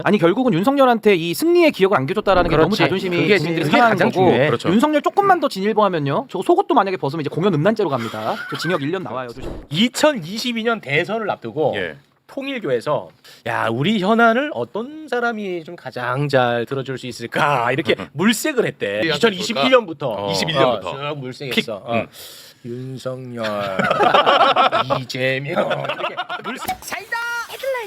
아니 결국은 윤석열한테 이 승리의 기억을 안겨줬다라는 게 너무 자존심이 국민들이 상하는 거고 그렇죠. 윤석열 조금만 더 진일보하면요. 저 속옷도 만약에 벗으면 이제 공연 음란죄로 갑니다. 저 징역 1년 나와요. 2022년 대선을 앞두고 통일교에서 야 우리 현안을 어떤 사람이 좀 가장 잘 들어줄 수 있을까 이렇게 물색을 했대. 2021년부터 21년부터 물색했어. 윤석열, 이재명 이렇게 물색.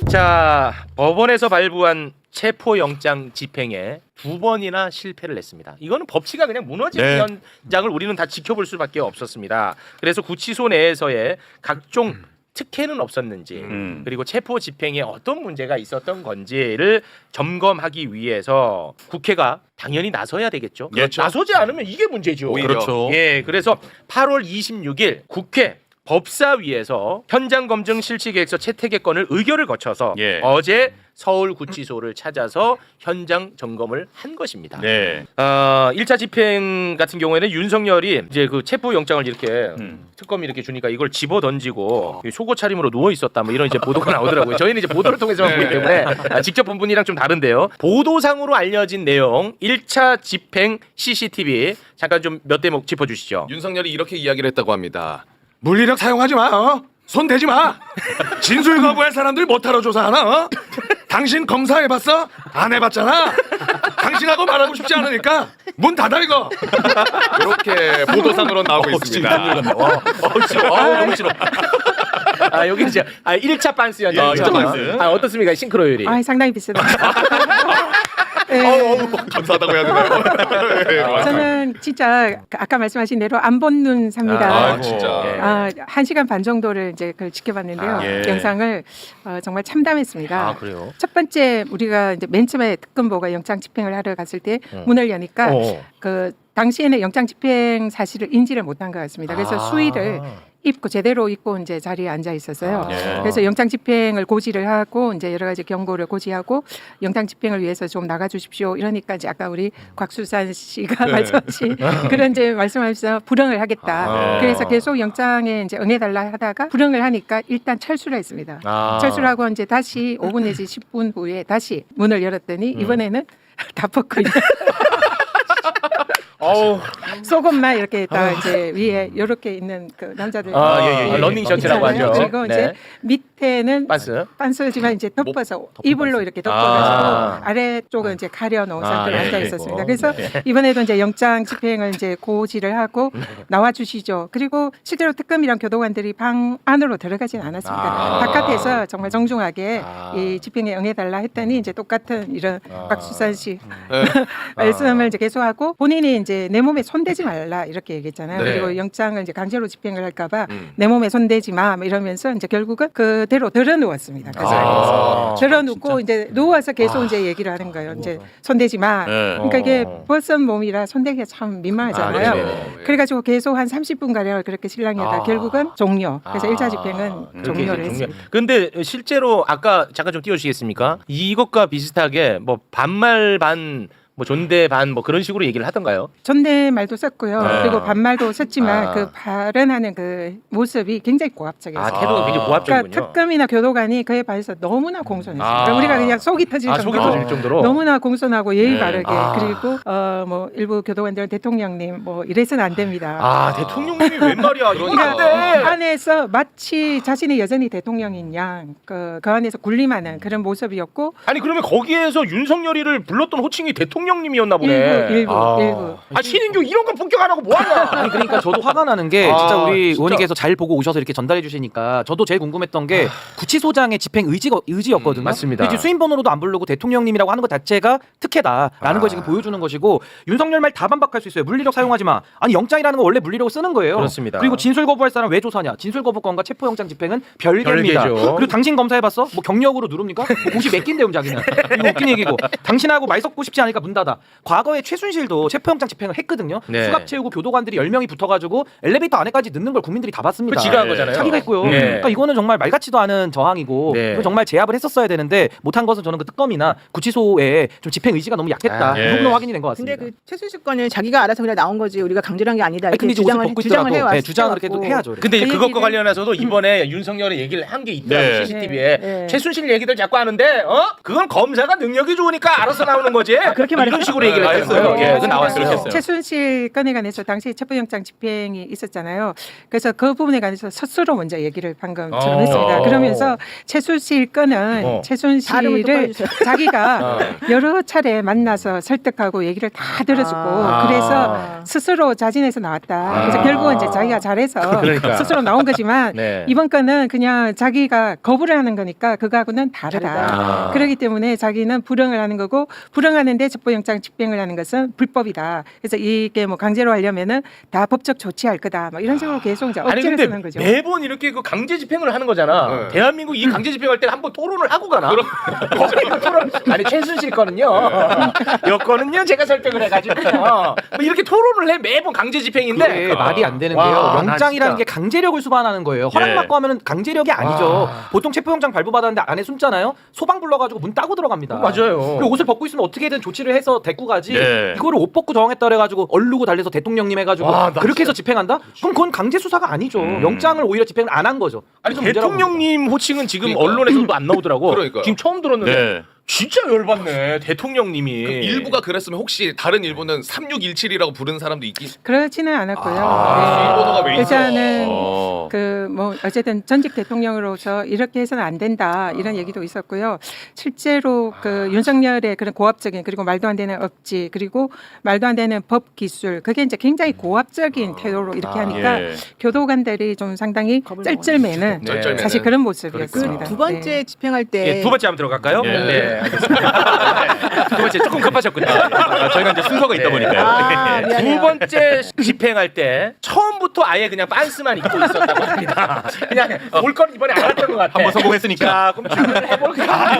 자 법원에서 발부한 체포영장 집행에 2번이나 실패를 했습니다. 이거는 법치가 그냥 무너지는 현장을 우리는 다 지켜볼 수밖에 없었습니다. 그래서 구치소 내에서의 각종 특혜는 없었는지 그리고 체포 집행에 어떤 문제가 있었던 건지를 점검하기 위해서 국회가 당연히 나서야 되겠죠. 그렇죠. 나서지 않으면 이게 문제죠. 오히려. 그렇죠. 예, 그래서 8월 26일 국회 법사위에서 현장 검증 실시 계획서 채택의 건을 의결을 거쳐서 어제 서울 구치소를 찾아서 현장 점검을 한 것입니다. 1차 집행 같은 경우에는 윤석열이 이제 그 체포 영장을 이렇게 특검이 이렇게 주니까 이걸 집어 던지고 속옷 차림으로 누워 있었다 뭐 이런 이제 보도가 나오더라고요. 저희는 이제 보도를 통해서만 보기 때문에 직접 본 분이랑 좀 다른데요. 보도상으로 알려진 내용 1차 집행 CCTV 잠깐 좀 몇 대목 짚어 주시죠. 윤석열이 이렇게 이야기를 했다고 합니다. 물리력 사용하지 마. 손 대지 마. 진술 거부할 사람들 못하러 조사하나? 당신 검사해봤어? 안 해봤잖아. 당신하고 말하고 싶지 않으니까 문 닫아 이거. 이렇게 보도상으로 나오고 있습니다. 너무 싫어. 여기 이제 1차 빤스였죠. 1차 빤스. 어떻습니까? 싱크로율이? 상당히 비슷합니다. 감사하다고 해야 되나요? 저는 진짜 아까 말씀하신 대로 안 본 눈 삽니다. 진짜. 1시간 반 정도를 이제 그걸 지켜봤는데요. 영상을 정말 참담했습니다. 그래요? 첫 번째 우리가 이제 맨 처음에 특검보가 영장 집행을 하러 갔을 때 문을 여니까 그 당시에는 영장 집행 사실을 인지를 못한 것 같습니다. 그래서 수의를 입고 제대로 입고 이제 자리에 앉아 있었어요. 그래서 영장 집행을 고지를 하고 이제 여러 가지 경고를 고지하고 영장 집행을 위해서 좀 나가 주십시오. 이러니까 이제 아까 우리 곽수산 씨가 말씀하신 그런 이제 말씀하셔서 불응을 하겠다. 그래서 계속 영장에 이제 응해달라 하다가 불응을 하니까 일단 철수를 했습니다. 철수를 하고 이제 다시 5분 내지 10분 후에 다시 문을 열었더니 이번에는 다 벗고 있는. 속옷만 이렇게 다 이제 위에 이렇게 있는 그 남자들 러닝 셔츠라고 하죠. 그리고 이제 밑에는 빤스지만 이제 덮어서 이불로 이렇게 덮어가지고 아래쪽은 이제 가려놓은 상태로 앉아 있었습니다. 그래서 이번에도 이제 영장 집행을 이제 고지를 하고 나와 주시죠. 그리고 실제로 특검이랑 교도관들이 방 안으로 들어가진 않았습니다. 바깥에서 정말 정중하게 이 집행에 응해달라 했더니 이제 똑같은 이런 박수산 씨 말씀을 이제 계속하고 본인이 이제 내 몸에 손대지 말라 이렇게 얘기했잖아요. 그리고 영장을 이제 강제로 집행을 할까봐 내 몸에 손대지 마 이러면서 이제 결국은 그대로 들어 누웠습니다. 그 자리에서 들어 누고 이제 누워서 계속 이제 얘기를 하는 거예요. 이제 손대지 마. 그러니까 이게 벗은 몸이라 손대기가 참 민망하잖아요. 그래가지고 계속 한 30분 가량 그렇게 실랑이 하다 결국은 종료. 그래서 1차 집행은 종료를 했습니다. 근데 실제로 아까 잠깐 좀 띄워주시겠습니까? 이것과 비슷하게 뭐 반말 반 뭐 존대 반 뭐 그런 식으로 얘기를 하던가요? 존댓말도 썼고요. 그리고 반말도 썼지만 그 발언하는 그 모습이 굉장히 고압적이었어요. 태도가 굉장히 고압적이군요. 그러니까 특검이나 교도관이 그에 반해서 너무나 공손했어요. 그러니까 우리가 그냥 속이 터질 정도로 너무나 공손하고 예의 바르게 그리고 뭐 일부 교도관들은 대통령님 뭐 이래서는 안 됩니다. 대통령님이 웬 말이야? 그러니까 안에서 마치 자신이 여전히 대통령인 양 그 안에서 군림하는 그런 모습이었고 아니 그러면 거기에서 윤석열이를 불렀던 호칭이 대통령님이었나 보네. 일부. 신인규 이런 거 본격 안 하고 뭐 하냐? 아니 그러니까 저도 화가 나는 게 진짜 우리 의원님께서 잘 보고 오셔서 이렇게 전달해 주시니까 저도 제일 궁금했던 게 구치소장의 집행 의지였거든요. 맞습니다. 이제 수인 번호로도 안 부르고 대통령님이라고 하는 것 자체가 특혜다라는 걸 지금 보여주는 것이고 윤석열 말 다 반박할 수 있어요. 물리력 사용하지 마. 아니 영장이라는 건 원래 물리력을 쓰는 거예요. 그렇습니다. 그리고 진술 거부할 사람 왜 조사냐? 진술 거부권과 체포영장 집행은 별개입니다. 별개죠. 그리고 당신 검사해봤어? 뭐 경력으로 누릅니까? 50 몇 개인데 자기는. 이거 웃긴 얘기고 당신하고 말 섞고 싶지 않으니까 문 문 닫아. 과거에 최순실도 체포영장 집행을 했거든요. 네. 수갑 채우고 교도관들이 10명이 붙어가지고 엘리베이터 안에까지 넣는 걸 국민들이 다 봤습니다. 그 지가 한 거잖아요. 자기가 했고요. 네. 그러니까 이거는 정말 말 같지도 않은 저항이고 네. 이거 정말 제압을 했었어야 되는데 못한 것은 저는 그 특검이나 구치소에 좀 집행 의지가 너무 약했다. 이 부분은 확인이 된 것 근데 같습니다. 그 최순실 건은 자기가 알아서 그냥 나온 거지 우리가 강제로 한 게 아니다. 아니, 이렇게 근데 이제 옷을 주장을 벗고 주장을 있더라도 해왔. 네, 주장을 그래도 해야죠. 근데 이제 그 그것과 얘기는- 관련해서도 이번에 윤석열이 얘기를 한 게 있더라고요. 네. CCTV에 네. 최순실 얘기들 자꾸 하는데 그건 검사가 능력이 좋으니까 알아서 나오는 거지. 그렇게 이런 말했어요. 식으로 얘기를 했어요. 했어요. 예, 그 나왔어요. 최순실 건에 관해서 당시 체포영장 집행이 있었잖아요. 그래서 그 부분에 관해서 스스로 먼저 얘기를 방금처럼 했습니다. 그러면서 최순실 건은 발음을 똑바로 최순실을 해주세요. 자기가 여러 차례 만나서 설득하고 얘기를 다 들어주고 그래서 스스로 자진해서 나왔다. 그래서 결국은 이제 자기가 잘해서 그러니까. 스스로 나온 거지만 네. 이번 건은 그냥 자기가 거부를 하는 거니까 그거하고는 다르다. 그렇기 때문에 자기는 불응을 하는 거고 불응하는데 체포영장 집행을 하는 것은 불법이다. 그래서 이게 뭐 강제로 하려면은 다 법적 조치할 거다. 뭐 이런 식으로 계속 이제 아니 억지를 근데 쓰는 거죠. 매번 이렇게 그 강제 집행을 하는 거잖아. 네. 대한민국 이 강제 집행할 때 한번 토론을 하고 가나? 거기서 토론. 아니 최순실 거는요. 여건은요 제가 설득을 해가지고 뭐 이렇게 토론을 해 매번 강제 집행인데 그게 말이 안 되는 와, 게요. 나 영장이라는 진짜. 게 강제력을 수반하는 거예요. 허락받고 하면 강제력이 아니죠. 보통 체포영장 발부받았는데 안에 숨잖아요. 소방 불러가지고 문 따고 들어갑니다. 맞아요. 그리고 옷을 벗고 있으면 어떻게든 조치를 해서 데리고 가지. 네. 이거를 옷 벗고 저항했다 그래가지고 얼르고 달려서 대통령님 해가지고 와, 나 그렇게 해서 집행한다? 그럼 그건 강제 수사가 아니죠. 영장을 오히려 집행을 안 한 거죠. 아니 그래서 문제라고 대통령님 호칭은 지금 그러니까. 언론에서도 안 나오더라고. 그러니까. 지금 처음 들었는데 네. 진짜 열받네 대통령님이. 일부가 그랬으면 혹시 다른 일부는 3617이라고 부르는 사람도 있긴. 그렇지는 않았고요. 일본어가 왜 있어? 일단은 어. 그 뭐 어쨌든 전직 대통령으로서 이렇게 해서는 안 된다 이런 얘기도 있었고요. 실제로 그 윤석열의 그런 고압적인 그리고 말도 안 되는 억지 그리고 말도 안 되는 법 기술 그게 이제 굉장히 고압적인 태도로 이렇게 하니까 예. 교도관들이 좀 상당히 겁을 쩔쩔매는 네. 쩔쩔매는. 사실 그런 모습이었습니다. 그 두 번째 네. 집행할 때 예, 두 번째 한번 들어갈까요? 예. 네, 알겠습니다. 두 번째 조금 급하셨군요. 저희가 이제 순서가 있다 보니까요. 아, 미안해요. 두 번째 집행할 때 처음부터 아예 그냥 빤스만 입고 있었다고 합니다. 그냥 올 건 이번에 알았던 것 같아. 한번 성공했으니까. 자, 그럼 준비를 해볼까?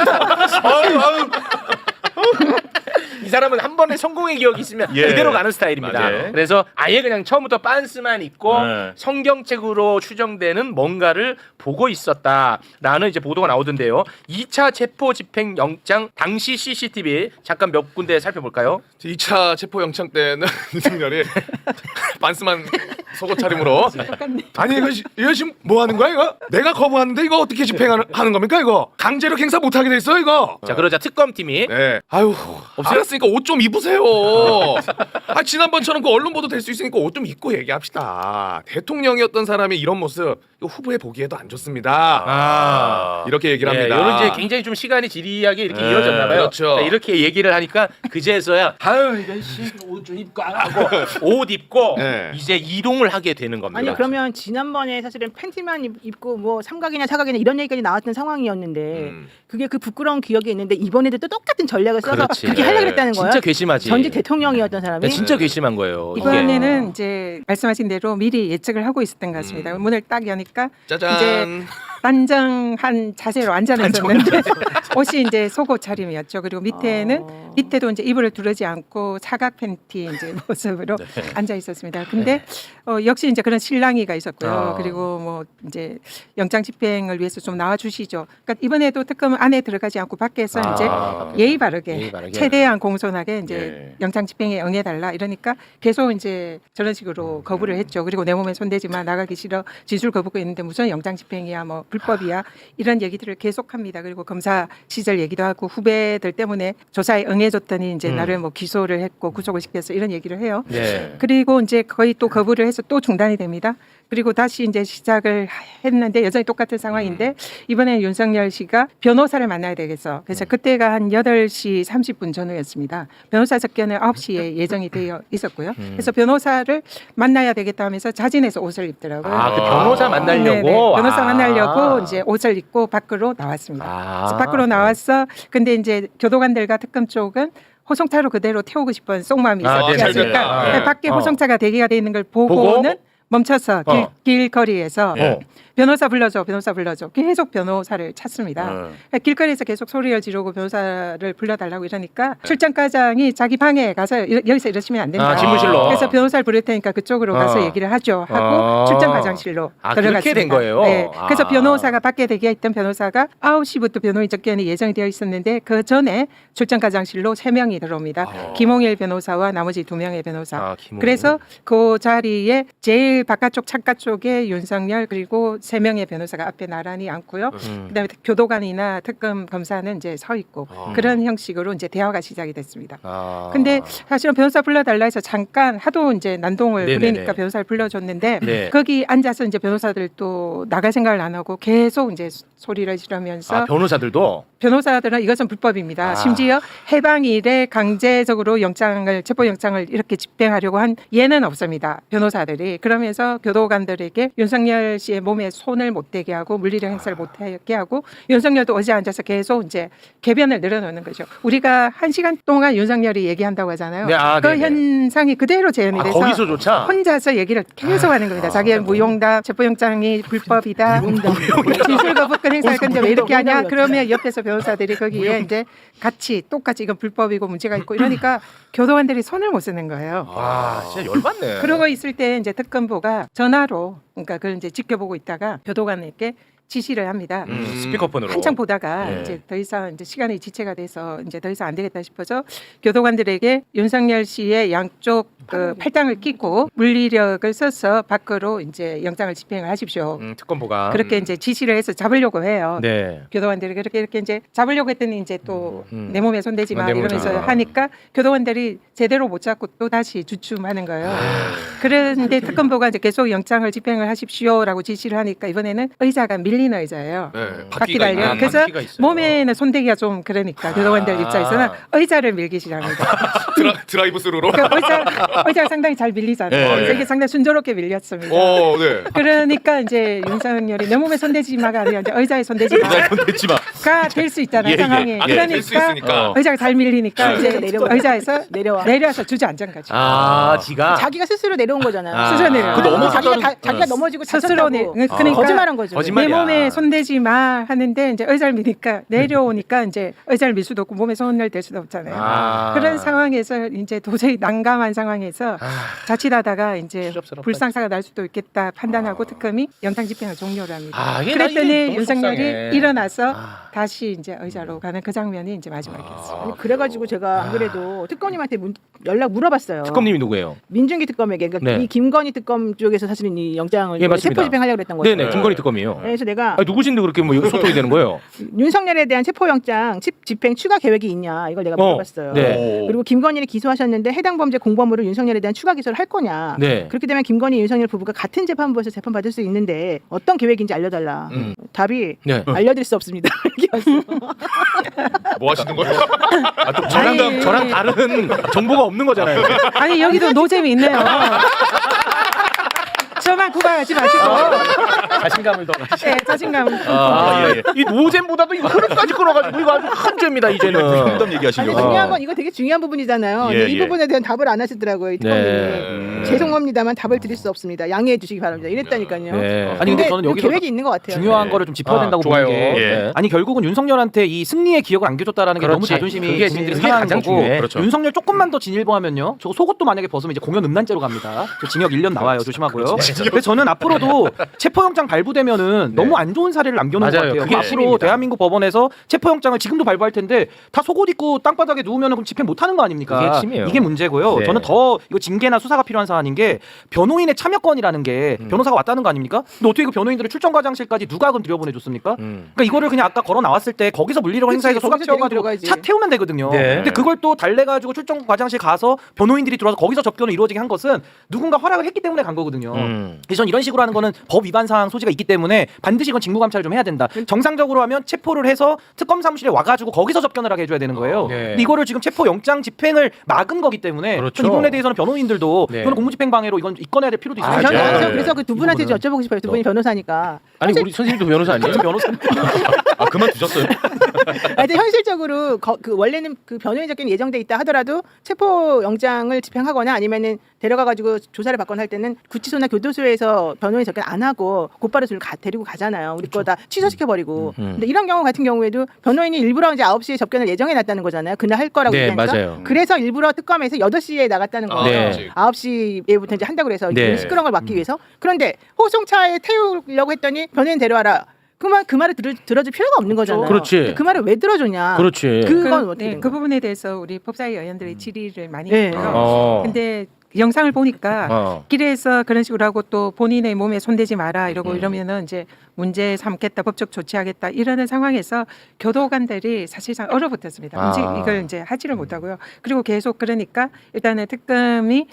이 사람은 한 번에 성공의 기억이 있으면 예. 그대로 가는 스타일입니다. 맞아요. 그래서 아예 그냥 처음부터 빤스만 입고 네. 성경책으로 추정되는 뭔가를 보고 있었다라는 이제 보도가 나오던데요. 2차 체포 집행 영장 당시 CCTV 잠깐 몇 군데 살펴볼까요? 2차 체포영장 때는 윤석열이 반스만 속옷 차림으로 아니 이거 지금 뭐 하는 거야 이거? 내가 거부하는데 이거 어떻게 집행하는 겁니까 이거? 강제로 행사 못 하게 돼 있어 이거. 자 그러자 특검팀이 네. 아유 알았으니까 옷 좀 입으세요. 아 지난번처럼 그 언론 보도 될 수 있으니까 옷 좀 입고 얘기합시다. 대통령이었던 사람이 이런 모습 이거 후보에 보기에도 안 좋습니다. 이렇게 얘기를 합니다. 이런 이제 굉장히 좀 시간이 지리하게 이렇게 이어졌나 봐요. 그렇죠. 자, 이렇게 얘기를 하니까 그제서야 아유 이거 옷좀 입고 안 하고 옷 입고 네. 이제 이동을 하게 되는 겁니다. 아니 그러면 지난번에 사실은 팬티만 입고 뭐 삼각이냐 사각이냐 이런 얘기까지 나왔던 상황이었는데 그게 그 부끄러운 기억이 있는데 이번에도 또 똑같은 전략을 써서 그렇지. 그렇게 하려고 했다는 거야. 진짜 괘씸하지. 전직 대통령이었던 사람이 네, 진짜 괘씸한 거예요. 이게. 이번에는 이제 말씀하신 대로 미리 예측을 하고 있었던 것 같습니다. 문을 딱 여니까 짜잔. 이제 단정한 자세로 앉아있었는데 옷이 이제 속옷 차림이었죠. 그리고 밑에도 이제 이불을 두르지 않고 사각 팬티 이제 모습으로 앉아 있었습니다. 근데 역시 이제 그런 실랑이가 있었고요. 그리고 뭐 이제 영장 집행을 위해서 좀 나와 주시죠. 그러니까 이번에도 특검 안에 들어가지 않고 밖에서 이제 예의 바르게 최대한 공손하게 이제 영장 집행에 응해달라 이러니까 계속 이제 저런 식으로 거부를 했죠. 그리고 내 몸에 손대지 마 나가기 싫어 진술 거부가 있는데 무슨 영장 집행이야 뭐 불법이야 이런 얘기들을 계속합니다. 그리고 검사 시절 얘기도 하고 후배들 때문에 조사에 응해줬더니 이제 나를 뭐 기소를 했고 구속을 시켰어 이런 얘기를 해요. 네. 그리고 이제 거의 또 거부를 해서 또 중단이 됩니다. 그리고 다시 이제 시작을 했는데 여전히 똑같은 상황인데 이번에 윤석열 씨가 변호사를 만나야 되겠어. 그래서 그때가 한 8시 30분 전후였습니다. 변호사 접견은 9시에 예정이 되어 있었고요. 그래서 변호사를 만나야 되겠다 하면서 자진해서 옷을 입더라고요. 아, 그 변호사 만나려고. 네네. 변호사 아. 만나려고 이제 옷을 입고 밖으로 나왔습니다. 그래서 밖으로 나왔어. 근데 이제 교도관들과 특검 쪽은 호송차로 그대로 태우고 싶은 속마음이 아, 있었지 네, 않습니까? 네, 네. 그러니까 밖에 어. 호송차가 대기가 돼 있는 걸 보고는 멈춰서 길거리에서 변호사 불러줘, 변호사 불러줘. 계속 변호사를 찾습니다. 길거리에서 계속 소리를 지르고 변호사를 불러달라고 이러니까 출장과장이 자기 방에 가서 여기서 이러시면 안 된다. 집무실로. 그래서 변호사를 부를 테니까 그쪽으로 가서 얘기를 하죠. 하고 출장과장실로 들어갔습니다. 그렇게 된 거예요. 네. 그래서 변호사가 밖에 대기해 있던 변호사가 9시부터 변호인 접견이 예정이 되어 있었는데 그 전에 출장과장실로 3명이 들어옵니다. 김홍일 변호사와 나머지 2명의 변호사. 그래서 그 자리에 제일 바깥쪽 창가 쪽에 윤석열 그리고 3명의 변호사가 앞에 나란히 앉고요. 그다음에 교도관이나 특검 검사는 이제 서 있고 그런 형식으로 이제 대화가 시작이 됐습니다. 근데 사실은 변호사 불러달라 해서 잠깐 하도 이제 난동을 네네네. 부리니까 변호사를 불러줬는데 네. 거기 앉아서 이제 변호사들 또 나갈 생각을 안 하고 계속 이제 소리를 지르면서 변호사들도 변호사들은 이것은 불법입니다. 심지어 해방일에 강제적으로 체포영장을 이렇게 집행하려고 한 예는 없습니다. 변호사들이. 그러면서 교도관들에게 윤석열 씨의 몸에 손을 못 대게 하고 물리력 행사를 못 하게 하고 윤석열도 어제 앉아서 계속 이제 개변을 늘어놓는 거죠. 우리가 1시간 동안 윤석열이 얘기한다고 하잖아요. 네, 그 네네. 현상이 그대로 재현이 돼서 거기서조차 혼자서 얘기를 계속 하는 겁니다. 자기의 무용담, 체포영장이 불법이다. 진술 거부권 행사할 건데 왜 이렇게 하냐? 그러면 옆에서 변호사들이 거기에 이제 같이 똑같이 이건 불법이고 문제가 있고 이러니까 교도관들이 손을 못 쓰는 거예요. 와 진짜 열받네. 그러고 있을 때 이제 특검부가 전화로 그러니까 그걸 이제 지켜보고 있다가 교도관에게 지시를 합니다. 스피커폰으로 한참 보다가 네. 이제 더 이상 이제 시간이 지체가 돼서 이제 더 이상 안 되겠다 싶어서 교도관들에게 윤석열 씨의 양쪽 그 팔당을 끼고 물리력을 써서 밖으로 이제 영장을 집행을 하십시오. 특검부가 그렇게 이제 지시를 해서 잡으려고 해요. 네. 교도관들이 그렇게 이렇게 이제 잡으려고 했더니 이제 또 내 몸에 손대지 마 내 몸에 이러면서 손대지 마. 하니까 교도관들이 제대로 못 잡고 또 다시 주춤하는 거예요. 그런데 특검부가 이제 계속 영장을 집행을 하십시오라고 지시를 하니까 이번에는 의자가 밀린 의자예요. 바퀴 달려. 있는. 그래서 바퀴가 있어요. 몸에는 손대기가 좀 그러니까 교도관들 입장에서는 의자를 밀기 시작합니다. 드라이브 스루로. 그러니까 의자가 상당히 잘 밀리잖아요. 네. 그래서 이게 상당히 순조롭게 밀렸습니다. 네. 그러니까 이제 윤석열이 내 몸에 손대지 마가 아니라 이제 의자에 손대지 손대지 마. 마가 될 수 있잖아요. 상황에. 될수 있으니까. 의자가 잘 밀리니까 이제 의자에서 내려와서 주저앉은 거죠. 지가 자기가 스스로 내려온 거잖아요. 스스로 내려와. 그 너무 자기가 넘어지고 스스로 다쳤다고. 그러니까 거짓말한 거죠. 거짓말. 내 말이야. 몸에 손대지 마 하는데 이제 의자를 미니까 내려오니까 이제 의자를 밀 수도 없고 몸에 손을 댈 수도 없잖아요. 그런 상황에서 이제 도저히 난감한 상황에서 자칫하다가 이제 추접스럽다. 불상사가 날 수도 있겠다 판단하고 특검이 영장 집행을 종료를 합니다. 이게 그랬더니 너무 윤석열이 속상해. 일어나서 다시 이제 의자로 가는 그 장면이 이제 마지막이었어요. 아니, 그래가지고 제가 안 그래도 특검님한테 연락 물어봤어요. 특검님이 누구예요? 민중기 특검에게 그러니까 네. 이 김건희 특검 쪽에서 사실은 이 영장을 예, 맞습니다. 체포 집행하려고 그랬던 거죠. 네네 김건희 특검이요. 그래서 내가 누구신데 그렇게 뭐 소통이 되는 거예요? 윤석열에 대한 체포영장 집행 추가 계획이 있냐 이걸 내가 물어봤어요. 네. 그리고 김건희를 기소하셨는데 해당 범죄 공범으로 윤석열에 대한 추가 기소를 할 거냐. 네. 그렇게 되면 김건희 윤석열 부부가 같은 재판부에서 재판받을 수 있는데 어떤 계획인지 알려달라. 답이 네. 알려드릴 수 없습니다. 이렇게 뭐 하시는 거예요? 또 저랑 다른 정보가 없는 거잖아요. 아니 여기도 노잼이 있네요. 저만 구박하지 마시고 자신감을 더. 네, 자신감. 이 노잼보다도 이거 흐름까지 끌어가지고 이거 아주 큰 죄입니다 이제는. 덤 아니, 얘기하시려고. 중요한 건 이거 되게 중요한 부분이잖아요. 예, 근데 이 예. 부분에 대한 답을 안 하시더라고요. 이 특검님이. 네. 죄송합니다만 답을 드릴 수 없습니다. 양해해 주시기 바랍니다. 이랬다니까요. 네. 아니 근데 저는 그 여기서 계획이 있는 것 같아요. 중요한 거를 좀 짚어야 된다고 좋아요. 보는 게 예. 아니 결국은 윤석열한테 이 승리의 기억을 안겨줬다라는 게 너무 그렇지. 자존심이 그게 국민들이 그게 상하는 가장 거고 중요해. 그렇죠. 윤석열 조금만 더 진일보하면요 저거 속옷도 만약에 벗으면 이제 공연 음란죄로 갑니다. 저 징역 1년 나와요. 조심하고요. 근데 저는 앞으로도 체포영장 발부되면은 너무 안 좋은 사례를 남겨놓은 것 맞아요. 같아요. 그게 앞으로 핵심입니다. 대한민국 법원에서 체포영장을 지금도 발부할 텐데 다 속옷 입고 땅바닥에 누우면 그럼 집행 못하는 거 아닙니까? 그게 핵심이에요. 이게 문제고요. 네. 저는 더 이거 징계나 수사가 필요한 사안인 게 변호인의 참여권이라는 게 변호사가 왔다는 거 아닙니까? 근데 어떻게 그 변호인들을 출정과장실까지 누가 그럼 들여보내줬습니까? 그러니까 이거를 그냥 아까 걸어 나왔을 때 거기서 물리력을 그치, 행사해서 수갑 거기서 데리고 채워가지고 들어가야지. 차 태우면 되거든요. 네. 근데 그걸 또 달래가지고 출정과장실 가서 변호인들이 들어와서 거기서 접견을 이루어지게 한 것은 누군가 허락을 했기 때문에 간 거거든요. 그래서 전 이런 식으로 하는 거는 법 위반 사항 소지가 있기 때문에 반드시 이건 직무감찰을 좀 해야 된다. 정상적으로 하면 체포를 해서 특검 사무실에 와가지고 거기서 접견을 하게 해줘야 되는 거예요. 네. 근데 이거를 지금 체포 영장 집행을 막은 거기 때문에 그렇죠. 이 부분에 대해서는 변호인들도 네. 이건 공무집행 방해로 이건 입건해야 될 필요도 있어요. 저는 네. 그래서 그 두 분한테 좀 여쭤보고 싶어요. 두 분이 변호사니까. 아니 우리 선생님도 변호사 아니에요? 변호사 그만 두셨어요? 하여튼 현실적으로 그 원래는 그 변호인 접견이 예정돼 있다 하더라도 체포 영장을 집행하거나 아니면은 데려가가지고 조사를 받거나 할 때는 구치소나 교도소에서 변호인 접견 안 하고 곧바로 데리고 가잖아요. 우리 거 다 취소시켜 버리고. 근데 이런 경우 같은 경우에도 변호인이 일부러 이제 9시에 접견을 예정해 놨다는 거잖아요. 그날 할 거라고 네, 얘기하니까. 맞아요. 그래서 일부러 특검에서 8시에 나갔다는 거예요. 네. 9시에부터 이제 한다고 그래서 네. 시끄러운 걸 막기 위해서. 그런데 호송차에 태우려고 했더니 변호인 데려와라. 그 말을 들어줄 필요가 없는 거잖아요. 그렇지. 그 말을 왜 들어주냐. 그렇지. 그건 어떻게 네, 된 그 거예요? 부분에 대해서 우리 법사위 의원들이 질의를 많이 네. 했고요. 근데 영상을 보니까 길에서 그런 식으로 하고 또 본인의 몸에 손대지 마라 이러고 이러면은 이제 문제 삼겠다, 법적 조치하겠다 이러는 상황에서 교도관들이 사실상 얼어붙었습니다. 이걸 이제 하지를 못하고요. 그리고 계속 그러니까 일단은 특검이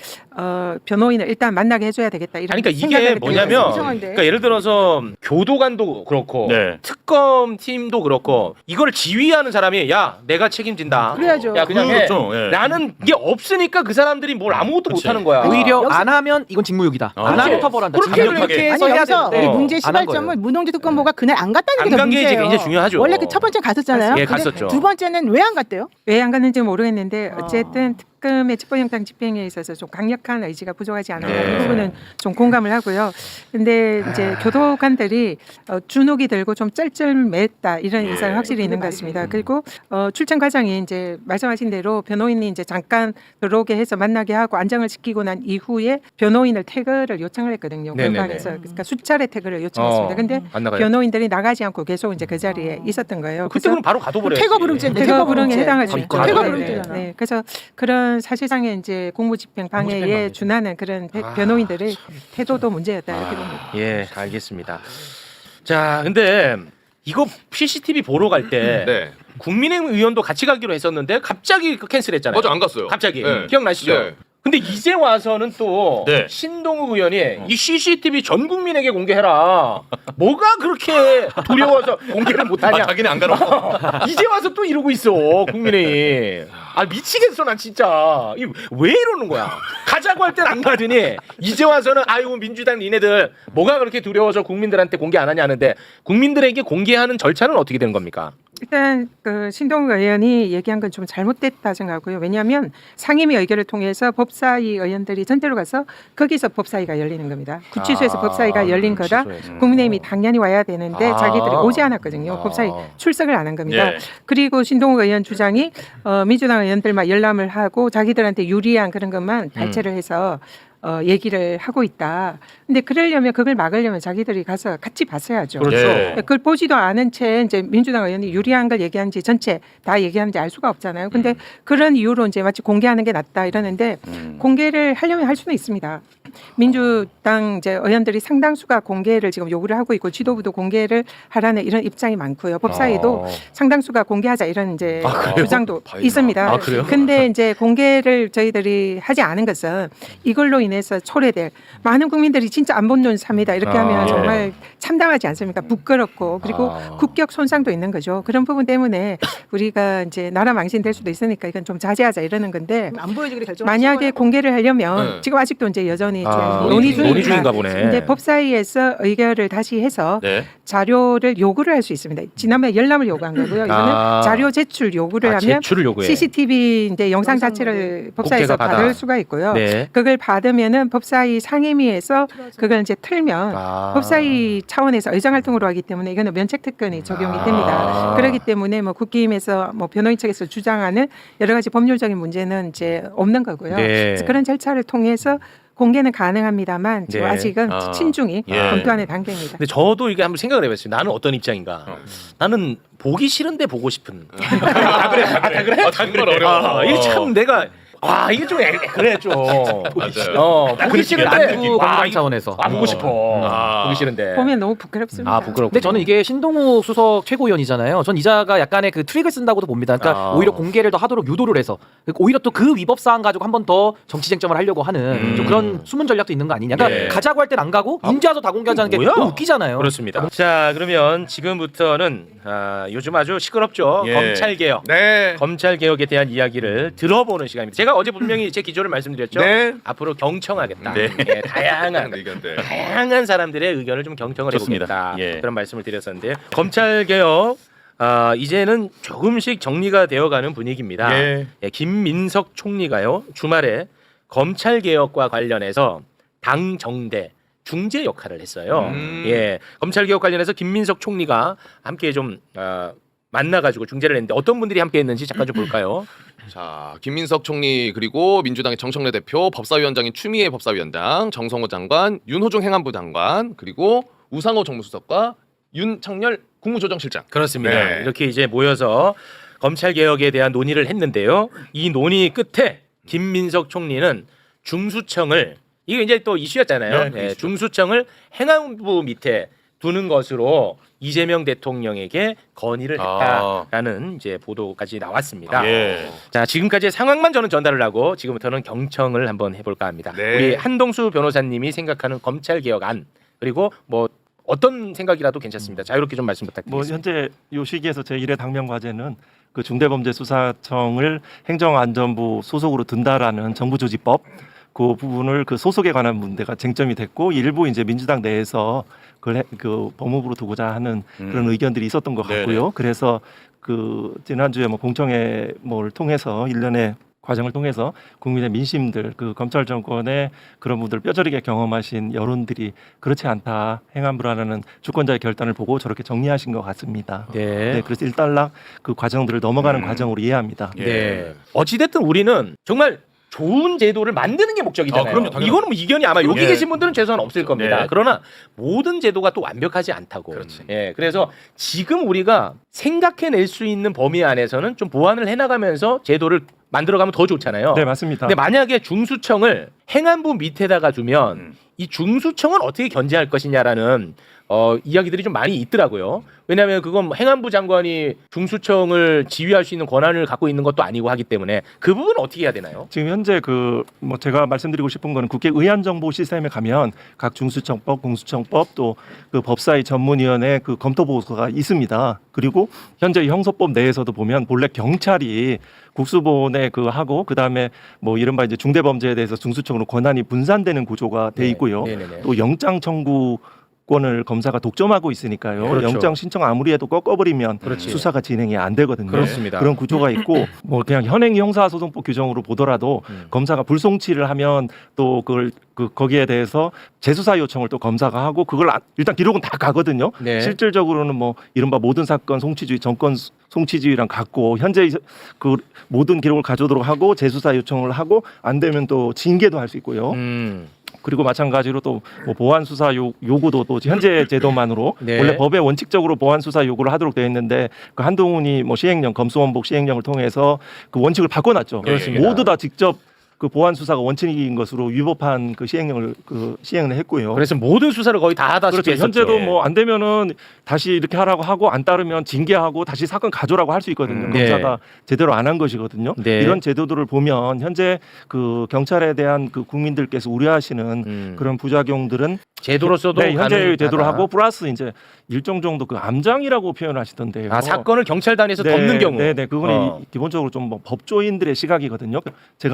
변호인을 일단 만나게 해줘야 되겠다. 이런 아니, 그러니까 이게 생각을 뭐냐면, 이상한데. 그러니까 예를 들어서 교도관도 그렇고 네. 특검 팀도 그렇고 이걸 지휘하는 사람이 야 내가 책임진다. 그래야죠. 야 그냥 해. 그렇죠. 예. 나는 이게 없으니까 그 사람들이 뭘 아무것도 그치. 못하는 거야. 오히려 여기서- 안 하면 이건 직무유기다. 안 그렇지. 하면 처벌한다. 그렇게 직무유기. 이렇게 아니 해서 해야 여기서 되는데 우리 문제 안 한 거예요. 시발점은 문동재 특검보가 그날 안 갔다는 게 안 더 간 게 문제예요. 굉장히 중요하죠. 원래 그 첫 번째 갔었잖아요. 예, 근데 갔었죠. 두 번째는 왜 안 갔대요? 왜 안 갔는지 모르겠는데 어쨌든 특검의 체포영장 집행에 있어서 좀 강력한 의지가 부족하지 않았나 네. 이 부분은 좀 공감을 하고요. 근데 이제 교도관들이 주눅이 들고 좀 쩔쩔맸다 이런 인상이 확실히 있는 것 같습니다. 그리고 출정 과정이 이제 말씀하신 대로 변호인이 이제 잠깐 들어오게 해서 만나게 하고 안정을 시키고 난 이후에 변호인을 태그를 요청을 했거든요. 네네네. 공방에서 그러니까 수차례 태그를 요청했습니다. 근데 안 나가요. 변호인들이 나가지 않고 계속 이제 그 자리에 있었던 거예요. 그때 그럼 바로 가둬버려야지. 퇴거 불응죄인데 태거 불응에 불응죄. 해당하죠. 이건 퇴거 네, 불응죄잖아. 네, 그래서 그런 사실상의 이제 공무집행 방해에 준하는 그런 변호인들의 태도도 문제였다 이렇게 봅니다. 예, 알겠습니다. 자, 근데 이거 CCTV 보러 갈 때 네. 국민의힘 의원도 같이 가기로 했었는데 갑자기 그 캔슬했잖아요. 맞아 안 갔어요. 갑자기 네. 기억나시죠? 네. 근데 이제 와서는 또 네. 신동욱 의원이 이 CCTV 전 국민에게 공개해라. 뭐가 그렇게 두려워서 공개를 못하냐? 자기는 안 가라고. 이제 와서 또 이러고 있어 국민의힘. 아 미치겠어 난 진짜. 왜 이러는 거야? 가자고 할 땐 안 가더니 이제 와서는 아이고 민주당 니네들 뭐가 그렇게 두려워서 국민들한테 공개 안 하냐 하는데 국민들에게 공개하는 절차는 어떻게 되는 겁니까? 일단 그 신동욱 의원이 얘기한 건 좀 잘못됐다 생각하고요. 왜냐하면 상임위 의결을 통해서 법사위 의원들이 전대로 가서 거기서 법사위가 열리는 겁니다. 구치소에서 법사위가 열린 거라 구치소에서. 국민의힘이 당연히 와야 되는데 아. 자기들이 오지 않았거든요. 법사위 출석을 안 한 겁니다. 예. 그리고 신동욱 의원 주장이 민주당 의원들만 열람을 하고 자기들한테 유리한 그런 것만 발췌를 해서 얘기를 하고 있다. 근데 그러려면 그걸 막으려면 자기들이 가서 같이 봤어야죠. 그렇죠. 예. 그걸 보지도 않은 채 이제 민주당 의원이 유리한 걸 얘기하는지 전체 다 얘기하는지 알 수가 없잖아요. 근데 그런 이유로 이제 마치 공개하는 게 낫다 이러는데 공개를 하려면 할 수는 있습니다. 민주당 이제 의원들이 상당수가 공개를 지금 요구를 하고 있고 지도부도 공개를 하라는 이런 입장이 많고요. 법사위도 상당수가 공개하자 이런 이제 주장도 있습니다. 아, 그래요? 근데 이제 공개를 저희들이 하지 않은 것은 이걸로 인해서 초래될 많은 국민들이 진짜 안 본 눈 삽니다. 이렇게 하면 정말 참담하지 않습니까? 부끄럽고 그리고 국격 손상도 있는 거죠. 그런 부분 때문에 우리가 이제 나라 망신될 수도 있으니까 이건 좀 자제하자 이러는 건데 안 보여주기로 결정. 만약에 공개를 하려면 네. 지금 아직도 이제 여전히 좀 논의 논의 중이니까 중인가 보네. 근데 법사위에서 의결을 다시 해서 네. 자료를 요구를 할 수 있습니다. 지난번에 열람을 요구한 거고요. 이거는 자료 제출 요구를 하면 제출을 요구해. CCTV 이제 영상 자체를 법사위에서 국회가 받아. 받을 수가 있고요. 네. 그걸 받으면은 법사위 상임위에서 그걸 이제 틀면 법사위 차원에서 의정 활동으로 하기 때문에 이거는 면책 특권이 적용이 됩니다. 그렇기 때문에 뭐 국힘에서 뭐 변호인 측에서 주장하는 여러 가지 법률적인 문제는 이제 없는 거고요. 네. 그래서 그런 절차를 통해서 공개는 가능합니다만 지금 네. 아직은 친중히 예. 검토하는 단계입니다. 근데 저도 이게 한번 생각을 해봤어요. 나는 어떤 입장인가? 나는 보기 싫은데 보고 싶은. 다 그래. 다 그래? 정말 어려워. 이게 참 내가 이게 좀 그래 좀. 맞아요. 보기 싫은데 안구 건강 차원에서. 안 보고 싶어. 보기 싫은데. 보면 너무 부끄럽습니다. 부끄럽고. 근데 저는 이게 신동욱 수석 최고위원이잖아요. 전 이자가 약간의 그 트릭을 쓴다고도 봅니다. 그러니까 오히려 공개를 더 하도록 유도를 해서 오히려 또 그 위법 사안 가지고 한 번 더 정치 쟁점을 하려고 하는 좀 그런 숨은 전략도 있는 거 아니냐. 그러니까 네. 가자고 할 땐 안 가고 인제 와서 다 공개하자는 게 뭐야? 너무 웃기잖아요. 그렇습니다. 자 그러면 지금부터는 요즘 아주 시끄럽죠. 예. 검찰 개혁. 네. 검찰 개혁에 대한 이야기를 들어보는 시간입니다. 제가 어제 분명히 제 기조를 말씀드렸죠. 네. 앞으로 경청하겠다. 네. 예, 다양한 의견들. 다양한 사람들의 의견을 좀 경청을 좋습니다. 해보겠다. 예. 그런 말씀을 드렸었는데 검찰 개혁 이제는 조금씩 정리가 되어가는 분위기입니다. 예. 김민석 총리가요 주말에 검찰 개혁과 관련해서 당 정대 중재 역할을 했어요. 예, 검찰 개혁 관련해서 김민석 총리가 함께 좀 만나가지고 중재를 했는데 어떤 분들이 함께했는지 잠깐 좀 볼까요? 자, 김민석 총리 그리고 민주당의 정청래 대표, 법사위원장인 추미애 법사위원장, 정성호 장관, 윤호중 행안부 장관, 그리고 우상호 정무수석과 윤창열 국무조정실장. 그렇습니다. 네. 이렇게 이제 모여서 검찰 개혁에 대한 논의를 했는데요. 이 논의 끝에 김민석 총리는 중수청을 이게 이제 또 이슈였잖아요. 네, 중수청을 행안부 밑에 두는 것으로 이재명 대통령에게 건의를 했다라는 이제 보도까지 나왔습니다. 예. 자, 지금까지의 상황만 저는 전달을 하고 지금부터는 경청을 한번 해볼까 합니다. 네. 우리 한동수 변호사님이 생각하는 검찰 개혁안 그리고 뭐 어떤 생각이라도 괜찮습니다. 자유롭게 좀 말씀 뭐 부탁드리겠습니다. 현재 요 시기에서 제1의 당면 과제는 그 중대범죄수사청을 행정안전부 소속으로 둔다라는 정부조직법 그 부분을 그 소속에 관한 문제가 쟁점이 됐고 일부 이제 민주당 내에서 그걸 그 법무부로 두고자 하는 그런 의견들이 있었던 것 같고요. 네네. 그래서 그 지난주에 뭐 공청회 뭐를 통해서 일련의 과정을 통해서 국민의 민심들 그 검찰 정권의 그런 분들 뼈저리게 경험하신 여론들이 그렇지 않다 행안부라는 주권자의 결단을 보고 저렇게 정리하신 것 같습니다. 네, 그래서 일단락 그 과정들을 넘어가는 과정으로 이해합니다. 네. 어찌됐든 우리는 정말 좋은 제도를 만드는 게 목적이잖아요. 그럼요, 당연하죠. 이거는 뭐 이견이 아마 여기 예. 계신 분들은 최소한 없을 겁니다. 네. 그러나 모든 제도가 또 완벽하지 않다고. 예, 그래서 지금 우리가 생각해낼 수 있는 범위 안에서는 좀 보완을 해나가면서 제도를 만들어가면 더 좋잖아요. 네, 맞습니다. 근데 만약에 중수청을 행안부 밑에다가 두면 이 중수청은 어떻게 견제할 것이냐라는 이야기들이 좀 많이 있더라고요. 왜냐하면 그건 행안부 장관이 중수청을 지휘할 수 있는 권한을 갖고 있는 것도 아니고 하기 때문에 그 부분은 어떻게 해야 되나요? 지금 현재 그 뭐 제가 말씀드리고 싶은 거는 국회 의안정보 시스템에 가면 각 중수청법, 공수청법 또 그 법사위 전문위원회 그 검토 보고서가 있습니다. 그리고 현재 형사법 내에서도 보면 본래 경찰이 국수본에 그 하고 그 다음에 뭐 이른바 이제 중대범죄에 대해서 중수청으로 권한이 분산되는 구조가 돼 있고요. 네네네. 또 영장 청구 권을 검사가 독점하고 있으니까요. 그렇죠. 영장 신청 아무리 해도 꺾어버리면 그렇지. 수사가 진행이 안 되거든요. 그렇습니다. 그런 구조가 있고 뭐 그냥 현행 형사소송법 규정으로 보더라도 검사가 불송치를 하면 또 그걸 거기에 대해서 재수사 요청을 또 검사가 하고 그걸 일단 기록은 다 가거든요. 네. 실질적으로는 뭐 이른바 모든 사건 송치주의 정권 송치주의랑 같고 현재 그 모든 기록을 가져오도록 하고 재수사 요청을 하고 안 되면 또 징계도 할 수 있고요. 그리고 마찬가지로 또 뭐 보안 수사 요구도 또 현재 제도만으로 네. 원래 법에 원칙적으로 보안 수사 요구를 하도록 되어 있는데 그 한동훈이 뭐 시행령 검수원복 시행령을 통해서 그 원칙을 바꿔놨죠. 그렇습니다. 모두 다 직접 그 보안 수사가 원칙인 것으로 위법한 그 시행령을 그 시행을 했고요. 그래서 모든 수사를 거의 다 하다시피 그렇죠. 했었죠. 현재도 뭐 안 되면은 다시 이렇게 하라고 하고 안 따르면 징계하고 다시 사건 가져라고 할 수 있거든요. 네. 검사가 제대로 안 한 것이거든요. 네. 이런 제도들을 보면 현재 그 경찰에 대한 그 국민들께서 우려하시는 그런 부작용들은 제도로서도 네, 현재 가능하다. 제도로 하고 플러스 이제 일정 정도 그 암장이라고 표현을 하시던데요. 사건을 경찰단에서 덮는 경우. 네, 그거는 기본적으로 좀 뭐 법조인들의 시각이거든요.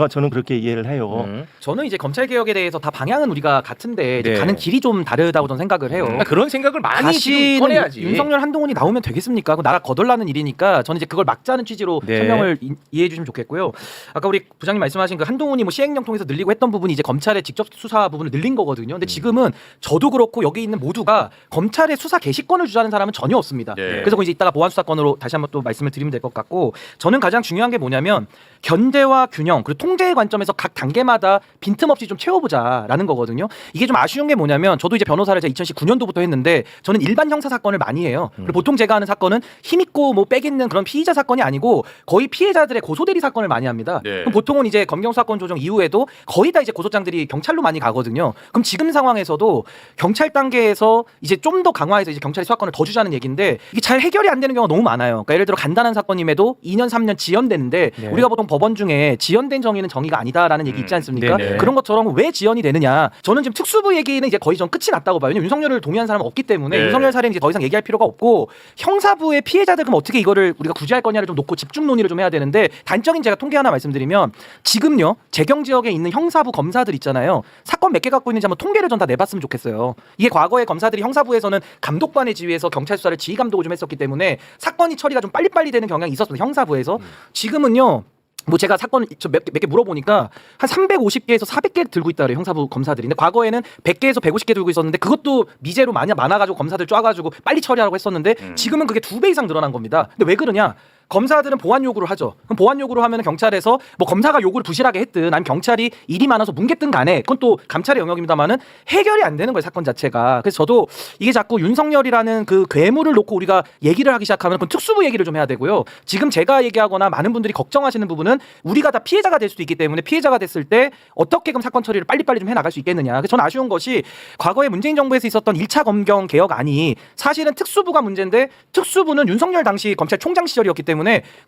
저는 그렇게 이해를 해요. 저는 이제 검찰 개혁에 대해서 다 방향은 우리가 같은데 이제 네. 가는 길이 좀 다르다고 저는 생각을 해요. 그런 생각을 많이 지금 다시는 꺼내야지. 윤석열 한동훈이 나오면 되겠습니까? 그 나라 거덜나는 일이니까 저는 이제 그걸 막자는 취지로 네. 설명을 이해해 주시면 좋겠고요. 아까 우리 부장님 말씀하신 그 한동훈이 뭐 시행령 통해서 늘리고 했던 부분이 이제 검찰의 직접 수사 부분을 늘린 거거든요. 근데 지금은 저도 그렇고 여기 있는 모두가 검찰의 수사 개시권을 주자는 사람은 전혀 없습니다. 네. 그래서 이제 이따가 보안 수사권으로 다시 한번 또 말씀을 드리면 될 것 같고 저는 가장 중요한 게 뭐냐면 견제와 균형 그리고 통제의 관점에서 각 단계마다 빈틈없이 좀 채워보자라는 거거든요. 이게 좀 아쉬운 게 뭐냐면 저도 이제 변호사를 제가 2019년도부터 했는데 저는 일반 형사 사건을 많이 해요. 그리고 보통 제가 하는 사건은 힘있고 뭐 빽 있는 그런 피의자 사건이 아니고 거의 피해자들의 고소대리 사건을 많이 합니다. 네. 그럼 보통은 이제 검경수사권 조정 이후에도 거의 다 이제 고소장들이 경찰로 많이 가거든요. 그럼 지금 상황에서도 경찰 단계에서 이제 좀 더 강화해서 이제 경찰이 수사권을 더 주자는 얘기인데 이게 잘 해결이 안 되는 경우가 너무 많아요. 그러니까 예를 들어 간단한 사건임에도 2년 3년 지연되는데 네. 우리가 보통 법원 중에 지연된 정의는 정의가 아니다라는 얘기 있지 않습니까? 네네. 그런 것처럼 왜 지연이 되느냐? 저는 지금 특수부 얘기는 이제 거의 전 끝이 났다고 봐요. 왜냐면 윤석열을 동의한 사람은 없기 때문에 네. 윤석열 사례는 이제 더 이상 얘기할 필요가 없고 형사부의 피해자들 그럼 어떻게 이거를 우리가 구제할 거냐를 좀 놓고 집중 논의를 좀 해야 되는데 단적인 제가 통계 하나 말씀드리면 지금요 재경 지역에 있는 형사부 검사들 있잖아요. 사건 몇 개 갖고 있는지 한번 통계를 전 다 내봤으면 좋겠어요. 이게 과거에 검사들이 형사부에서는 감독관의 지위에서 경찰 수사를 지휘 감독을 좀 했었기 때문에 사건이 처리가 좀 빨리빨리 되는 경향이 있었어요. 형사부에서. 지금은요. 뭐 제가 사건을 몇 개 물어보니까 한 350개에서 400개 들고 있다 그래요. 형사부 검사들이. 근데 과거에는 100개에서 150개 들고 있었는데 그것도 미제로 많아가지고 검사들 쫙가지고 빨리 처리하라고 했었는데 지금은 그게 2배 이상 늘어난 겁니다. 근데 왜 그러냐? 검사들은 보안 요구를 하죠. 그럼 보안 요구를 하면 경찰에서 뭐 검사가 요구를 부실하게 했든 아니면 경찰이 일이 많아서 뭉갰든 간에 그건 또 감찰의 영역입니다만은 해결이 안 되는 거예요. 사건 자체가. 그래서 저도 이게 자꾸 윤석열이라는 그 괴물을 놓고 우리가 얘기를 하기 시작하면 그건 특수부 얘기를 좀 해야 되고요. 지금 제가 얘기하거나 많은 분들이 걱정하시는 부분은 우리가 다 피해자가 될 수도 있기 때문에 피해자가 됐을 때 어떻게 그럼 사건 처리를 빨리빨리 좀 해나갈 수 있겠느냐. 그래서 저는 아쉬운 것이 과거에 문재인 정부에서 있었던 1차 검경 개혁안이 사실은 특수부가 문제인데 특수부는 윤석열 당시 검찰총장 시절이었기 때문에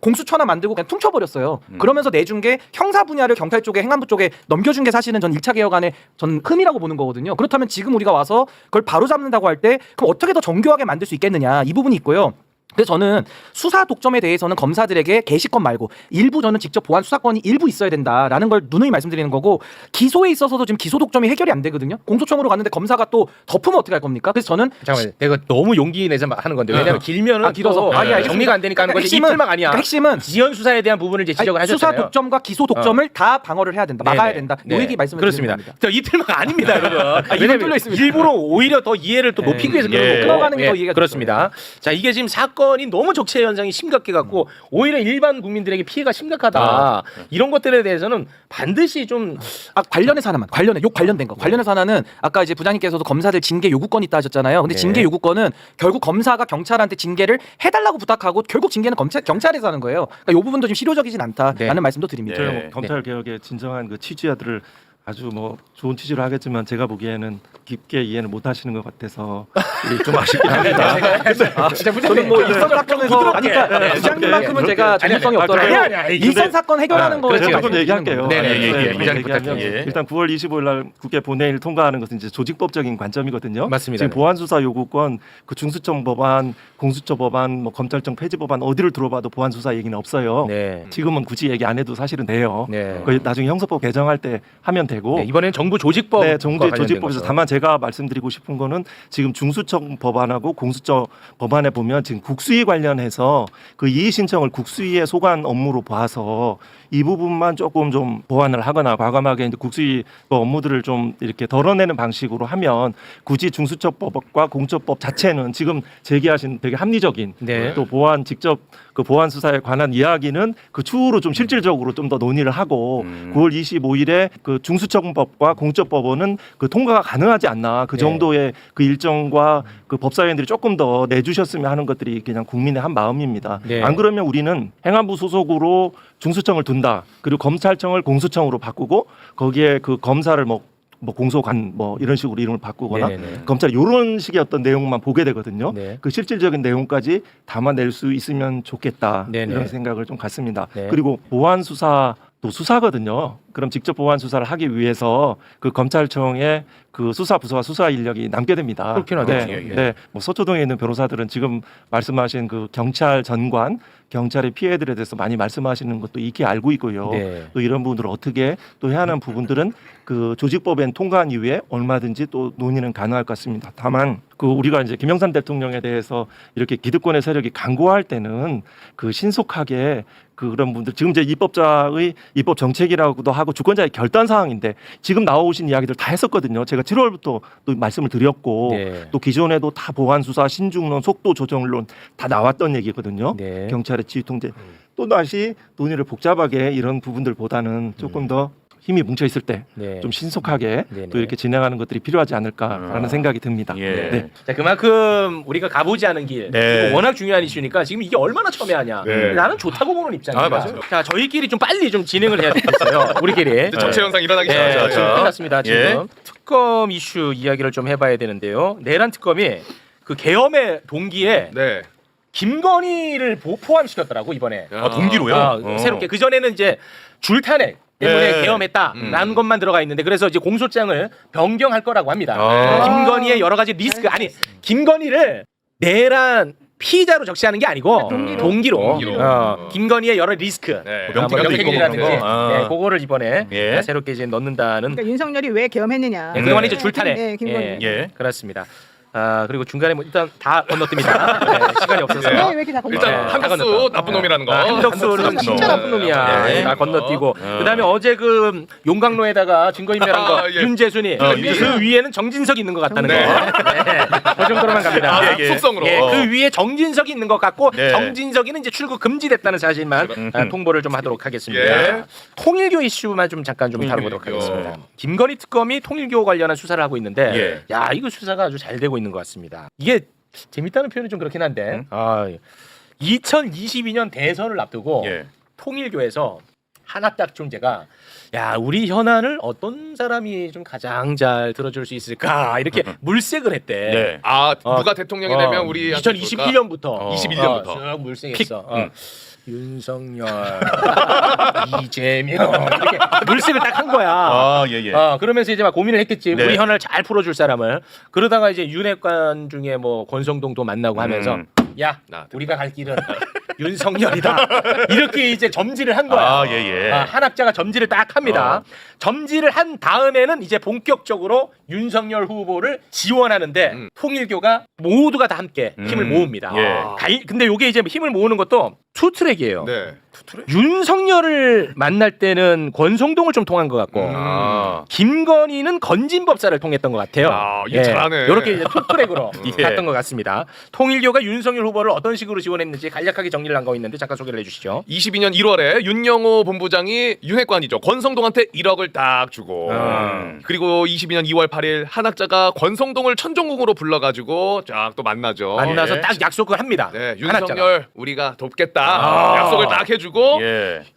공수처나 만들고 그냥 퉁쳐버렸어요. 그러면서 내준 게 형사 분야를 경찰 쪽에 행안부 쪽에 넘겨준 게 사실은 전 1차 개혁안의 전 흠이라고 보는 거거든요. 그렇다면 지금 우리가 와서 그걸 바로잡는다고 할 때 그럼 어떻게 더 정교하게 만들 수 있겠느냐 이 부분이 있고요. 그래서 저는 수사 독점에 대해서는 검사들에게 개시권 말고 일부 저는 직접 보안 수사권이 일부 있어야 된다라는 걸 누누이 말씀드리는 거고 기소에 있어서도 지금 기소 독점이 해결이 안 되거든요. 공소청으로 갔는데 검사가 또 덮으면 어떻게 할 겁니까? 그래서 저는 잠깐만, 내가 너무 용기 내서 하는 건데 왜냐면 길면은 길어서 또 정리가 안 되니까 하는 거지. 이 틀만 아니야. 핵심은 지연 수사에 대한 부분을 이제 지적을 수사 하셨잖아요. 독점과 기소 독점을 다 방어를 해야 된다. 막아야 된다. 이 얘기 말씀을 그렇습니다. 드리는 겁니다. 이 틀만 아닙니다, 여러분. 이건 왜냐면 뚫려 있습니다. 일부러 오히려 더 이해를 또 높이기 위해서 그런 거고. 끊어가는 게 더 이해가 그렇습니다. 자, 이게 지금 사건이 너무 적체 현상이 심각해 갖고 오히려 일반 국민들에게 피해가 심각하다. 이런 것들에 대해서는 반드시 좀 관련해서 하나만 관련된 거 관련해서 하나는 아까 이제 부장님께서도 검사들 징계 요구권이 있다 하셨잖아요. 근데 징계 요구권은 결국 검사가 경찰한테 징계를 해달라고 부탁하고 결국 징계는 경찰에서 하는 거예요. 그러니까 이 부분도 좀 실효적이진 않다라는 말씀도 드립니다. 저는 뭐 검찰 개혁의 진정한 그 취지들을 아주 뭐 좋은 취지로 하겠지만 제가 보기에는 깊게 이해는 못 하시는 것 같아서 좀 아쉽긴 합니다. 저는 뭐 일선 사건에서 그러니까 부장님만큼은 제가 전문성이 없더라도 일선 사건 해결하는 거에 제가 좀 얘기할게요. 부장님 일단 9월 25일 날 국회 본회의를 통과하는 것은 이제 조직법적인 관점이거든요. 맞습니다. 지금 보안 수사 요구권, 그 중수청 법안, 공수처 법안, 뭐 검찰청 폐지 법안 어디를 들어봐도 보안 수사 얘기는 없어요. 지금은 굳이 얘기 안 해도 사실은 돼요. 거의 나중에 형사법 개정할 때 하면 되고. 이번엔 정부 조직법. 정부 조직법에서 다만 제가 말씀드리고 싶은 거는 지금 중수청 법안하고 공수처 법안에 보면 지금 국수위 관련해서 그 이의 신청을 국수위의 소관 업무로 봐서 이 부분만 조금 좀 보완을 하거나 과감하게 이제 국수위 업무들을 좀 이렇게 덜어내는 방식으로 하면 굳이 중수처법과 공수처법 자체는 지금 제기하신 되게 합리적인 또 보안 직접 그 보안 수사에 관한 이야기는 그 추후로 좀 실질적으로 좀 더 논의를 하고 9월 25일에 그 중수청법과 공수처법은 그 통과가 가능하지 않나 그 정도의 그 일정과 그 법사위원들이 조금 더 내주셨으면 하는 것들이 그냥 국민의 한 마음입니다. 안 그러면 우리는 행안부 소속으로 중수청을 둔다. 그리고 검찰청을 공수청으로 바꾸고 거기에 그 검사를 뭐 공소관 뭐 이런 식으로 이름을 바꾸거나 검찰 이런 식의 어떤 내용만 보게 되거든요. 그 실질적인 내용까지 담아낼 수 있으면 좋겠다 이런 생각을 좀 갖습니다. 그리고 보안 수사도 수사거든요. 그럼 직접 보안 수사를 하기 위해서 그 검찰청의 그 수사 부서와 수사 인력이 남게 됩니다. 그렇긴 하죠. 뭐 서초동에 있는 변호사들은 지금 말씀하신 그 경찰 전관, 경찰의 피해들에 대해서 많이 말씀하시는 것도 익히 알고 있고요. 또 이런 부분들을 어떻게 또 해야 하는 부분들은 그 조직법엔 통과한 이후에 얼마든지 또 논의는 가능할 것 같습니다. 다만 그 우리가 이제 김영삼 대통령에 대해서 이렇게 기득권의 세력이 강구할 때는 그 신속하게 그런 분들 지금 이제 입법자의 입법 정책이라고도 하고 주권자의 결단 사항인데 지금 나오신 이야기들 다 했었거든요. 제가 7월부터 또 말씀을 드렸고 또 기존에도 다 보안 수사 신중론, 속도 조정론 다 나왔던 얘기거든요. 경찰의 지휘 통제 또 다시 논의를 복잡하게 이런 부분들보다는 조금 더 힘이 뭉쳐 있을 때 좀 신속하게 또 이렇게 진행하는 것들이 필요하지 않을까라는 생각이 듭니다. 자, 그만큼 우리가 가보지 않은 길 이거 워낙 중요한 이슈니까 지금 이게 얼마나 첨예하냐. 나는 좋다고 보는 입장입니다. 맞아요. 자, 저희끼리 좀 빨리 좀 진행을 해야 되겠어요. 우리끼리. 적체 현상 일어나기 지금 전에 끝났습니다. 지금 특검 이슈 이야기를 좀 해봐야 되는데요. 내란 특검이 그 계엄의 동기에 김건희를 포함시켰더라고 이번에. 동기로요? 새롭게 그 전에는 이제 줄탄핵 때문에 예. 계엄했다라는 것만 들어가 있는데 그래서 이제 공소장을 변경할 거라고 합니다. 김건희의 여러 가지 리스크 아니 김건희를 내란 피의자로 적시하는 게 아니고 동기로. 김건희의 여러 리스크, 명태균이라든지 그거를 이번에 새롭게 이제 넣는다는. 그러니까 윤석열이 왜 계엄했느냐. 그동안 이제 줄탄핵. 네, 김건희. 그렇습니다. 그리고 중간에 뭐 일단 다 건너뜁니다. 시간이 없어서. 왜 이렇게 다 건너? 일단 한덕수 나쁜 놈이라는 거. 한덕수는 진짜 나쁜 놈이야. 다 건너뛰고. 그다음에 어제 그 용광로에다가 증거인멸한 거 윤재순이 그 위에는 정진석이 있는 것 같다는 거. 그 정도로만 갑니다. 속성으로. 그 위에 정진석이 있는 것 같고 정진석이는 이제 출국 금지됐다는 사실만 통보를 좀 하도록 하겠습니다. 통일교 이슈만 좀 잠깐 좀 다뤄보도록 하겠습니다. 김건희 특검이 통일교 관련한 수사를 하고 있는데 야 이거 수사가 아주 잘 되고 있는 것 같습니다. 이게 재밌다는 표현이 좀 그렇긴 한데 2022년 대선을 앞두고 통일교에서 한학딱 총재가 야 우리 현안을 어떤 사람이 좀 가장 잘 들어줄 수 있을까 이렇게 물색을 했대. 누가 대통령이 되면 우리 2021년부터 21년부터 쭉 물색했어. 윤석열, 이재명 이렇게 물색을 딱 한 거야. 그러면서 이제 막 고민을 했겠지. 우리 현안을 잘 풀어줄 사람을. 그러다가 이제 윤핵관 중에 뭐 권성동도 만나고 하면서 야 우리가 갈 길은 윤석열이다. 이렇게 이제 점지를 한 거야. 한학자가 점지를 딱 합니다. 점지를 한 다음에는 이제 본격적으로 윤석열 후보를 지원하는데 통일교가 모두가 다 함께 힘을 모읍니다. 근데 이게 이제 힘을 모으는 것도 투트랙이에요. 윤석열을 만날 때는 권성동을 좀 통한 것 같고 김건희는 건진법사를 통했던 것 같아요. 이게 잘하네. 이렇게 이제 투트랙으로 갔던 것 같습니다. 통일교가 윤석열 후보를 어떤 식으로 지원했는지 간략하게 정리를 한 거 있는데 잠깐 소개를 해주시죠. 22년 1월에 윤영호 본부장이 윤핵관이죠. 권성동한테 1억을 딱 주고 그리고 22년 2월 8일 한학자가 권성동을 천정궁으로 불러가지고 쫙 또 만나죠. 만나서 딱 약속을 합니다. 윤석열 우리가 돕겠다. 약속을 딱 해주고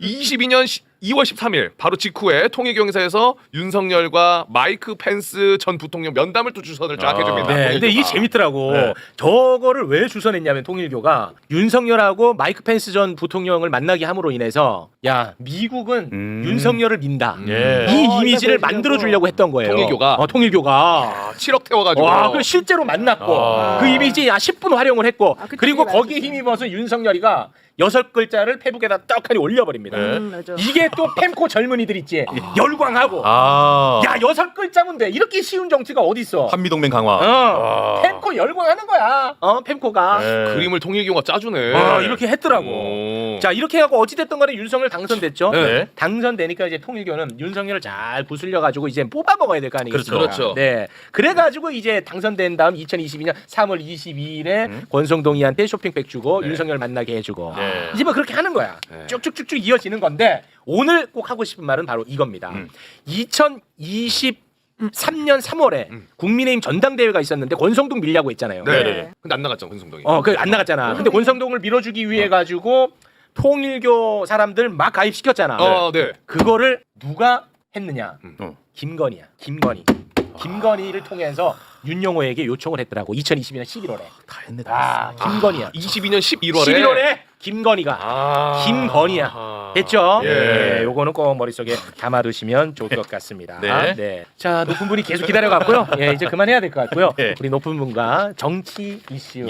22년 2월 13일 바로 직후에 통일경에서 윤석열과 마이크 펜스 전 부통령 면담을 또 주선을 쫙 해줍니다. 근데 이게 재밌더라고. 저거를 왜 주선했냐면 통일교가 윤석열하고 마이크 펜스 전 부통령을 만나게 함으로 인해서 야 미국은 윤석열을 민다. 이 이미지를 만들어 주려고 했던 거예요. 통일교가 7억 태워가지고. 그리고 실제로 만났고 그 이미지 10분 활용을 했고 그리고 거기에 힘입어서 윤석열이가 6글자를 페북에다 떡하니 올려버립니다. 이게 또 펜코 젊은이들 있지. 열광하고 야 6글자면 돼. 이렇게 쉬운 정치가 어딨어. 한미동맹 강화. 펜코 열광하는 거야. 펜코가 그림을 통일교가 짜주네. 이렇게 했더라고. 자 이렇게 해갖고 어찌됐든 간에 윤석열 당선됐죠. 당선되니까 이제 통일교는 윤석열을 잘 부술려가지고 이제 뽑아먹어야 될 거 아니겠습니까? 그렇죠. 네. 그래가지고 이제 당선된 다음 2022년 3월 22일에 권성동이한테 쇼핑백 주고 윤석열 만나게 해주고 이제 뭐 그렇게 하는 거야. 쭉쭉쭉쭉 이어지는 건데 오늘 꼭 하고 싶은 말은 바로 이겁니다. 2023년 3월에 국민의힘 전당대회가 있었는데 권성동 밀려고 했잖아요. 근데 안 나갔죠 권성동이. 안 나갔잖아. 근데 권성동을 밀어주기 위해 가지고 통일교 사람들 막 가입시켰잖아. 그거를 누가 했느냐? 김건희야. 김건희를 통해서 윤영호에게 요청을 했더라고. 2022년 11월에. 다 했네. 다 김건희야. 22년 11월에 김건희가 김건희야. 됐죠? 요거는 꼭 머릿속에 담아두시면 좋을 것 같습니다. 자, 높은 분이 계속 기다려갔고요. 이제 그만해야 될 것 같고요. 우리 높은 분과 정치 이슈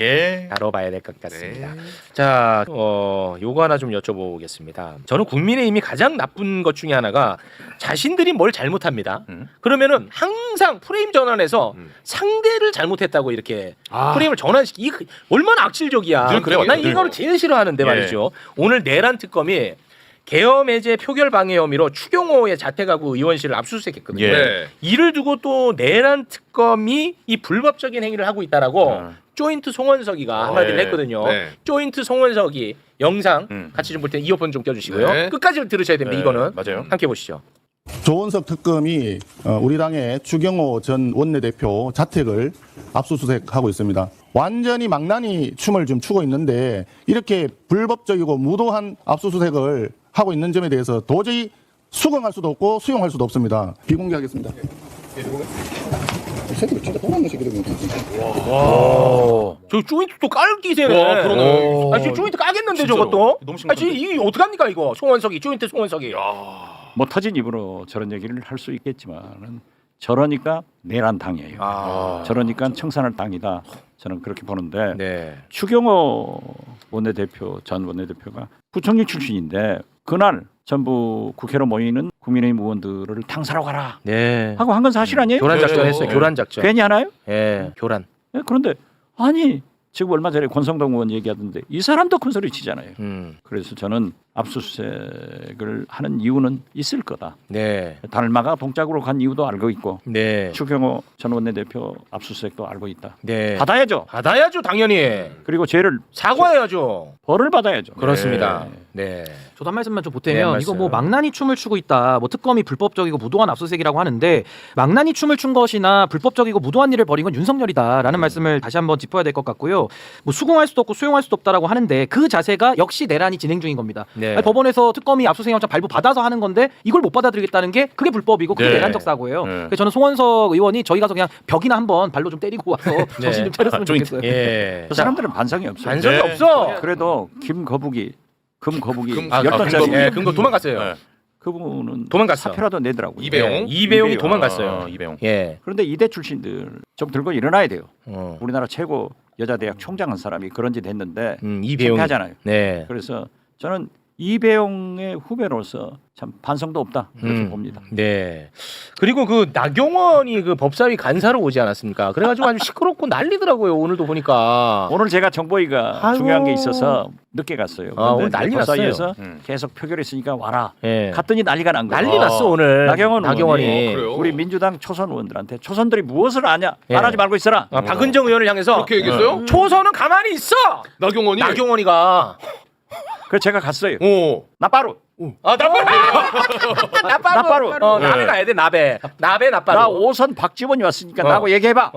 다뤄봐야 될 것 같습니다. 자, 요거 하나 좀 여쭤보겠습니다. 저는 국민의힘이 가장 나쁜 것 중에 하나가 자신들이 뭘 잘못합니다. 그러면은 항상 프레임 전환해서 상대를 잘못했다고 이렇게 프레임을 전환시키. 이게 얼마나 악질적이야. 난 이거를 제일 싫어하는데 말이죠. 오늘 내란 특검이 계엄 해제 표결 방해 혐의로 추경호의 자택하고 의원실을 압수수색했거든요. 이를 두고 또 내란 특검이 이 불법적인 행위를 하고 있다라고 조인트 송원석이가 한마디를 했거든요. 조인트 송원석이 영상 같이 좀 볼 때 이어폰 좀 껴주시고요. 끝까지 들으셔야 됩니다. 이거는 맞아요. 함께 보시죠. 조원석 특검이 우리 당의 추경호 전 원내대표 자택을 압수수색하고 있습니다. 완전히 망나니 춤을 좀 추고 있는데 이렇게 불법적이고 무도한 압수수색을 하고 있는 점에 대해서 도저히 수긍할 수도 없고 수용할 수도 없습니다. 비공개하겠습니다. 새끼들 진짜 도망는 새끼들이네. 저 조인트 또 깔 기세네. 와, 그러네. 아, 지금 조인트 까겠는데 진짜로. 저것도. 너무 아, 지금 이게 어떡합니까 이거? 송원석이 조인트 송원석이. 뭐 터진 입으로 저런 얘기를 할 수 있겠지만은 저러니까 내란 당이에요. 저러니까 청산할 당이다. 저는 그렇게 보는데 네. 추경호 원내대표 전 원내대표가 구청장 출신인데 그날 전부 국회로 모이는 국민의힘 의원들을 당사로 가라 네. 하고 한 건 사실 아니에요? 교란 작전 네. 했어요. 교란 작전. 괜히 하나요? 예. 교란. 예, 그런데 아니 지금 얼마 전에 권성동 의원 얘기하던데 이 사람도 큰 소리 치잖아요. 그래서 저는 압수수색을 하는 이유는 있을 거다. 네. 달마가 동작으로 간 이유도 알고 있고 네. 추경호 전 원내대표 압수수색도 알고 있다. 네. 받아야죠. 받아야죠, 당연히. 그리고 죄를 사과해야죠. 벌을 받아야죠. 그렇습니다. 네. 저도 한 말씀만 좀 네, 보태면 말씀. 이거 뭐 망나니 춤을 추고 있다. 뭐 특검이 불법적이고 무도한 압수수색이라고 하는데 망나니 춤을 춘 것이나 불법적이고 무도한 일을 벌인 건 윤석열이다라는 말씀을 다시 한번 짚어야 될 것 같고요. 뭐 수긍할 수도 없고 수용할 수도 없다라고 하는데 그 자세가 역시 내란이 진행 중인 겁니다. 네. 아니, 법원에서 특검이 압수수색영장 발부 받아서 하는 건데 이걸 못 받아들이겠다는 게 그게 불법이고 그게 네. 내란적 사고예요. 그래서 저는 송원석 의원이 저희 가서 그냥 벽이나 한번 발로 좀 때리고 와서 정신 좀 차렸으면 좋겠어요. 예. 그 사람들은 반성이 없어요. 반성이 없어. 그래도 김거북이 아, 10돈짜리 예, 금고 도망갔어요. 그분은 도망갔어. 사표라도 내더라고요. 이배용? 이배용이 도망갔어요. 이배용. 예. 그런데 이대 출신들 좀 들고 일어나야 돼요. 어. 우리나라 최고 여자대학 총장 한 사람이 그런 짓 했는데 이배용 창피하잖아요. 네. 그래서 저는 이배용의 후배로서 참 반성도 없다 그렇게 봅니다. 네. 그리고 그 나경원이 그 법사위 간사로 오지 않았습니까? 그래가지고 아주 시끄럽고 난리더라고요. 오늘도 보니까. 오늘 제가 정보위가 아이고. 중요한 게 있어서 늦게 갔어요. 아, 오늘 그런데 난리 법사위에서 났어요. 계속 표결했으니까 와라. 예. 갔더니 난리가 난 거예요. 난리 났어 오늘. 나경원 나경원이. 의원이 그래요? 우리 민주당 초선 의원들한테 초선들이 무엇을 아냐 예. 말하지 말고 있어라. 아, 박은정 의원을 향해서 그렇게 얘기했어요? 초선은 가만히 있어. 나경원이? 나경원이가. 그래서 제가 갔어요. 오. 나빠루. 아 나빠루. 나빠루. 나베 가야 돼 나베. 나베 나빠루. 나 5선 박지원이 왔으니까 나하고 얘기해봐.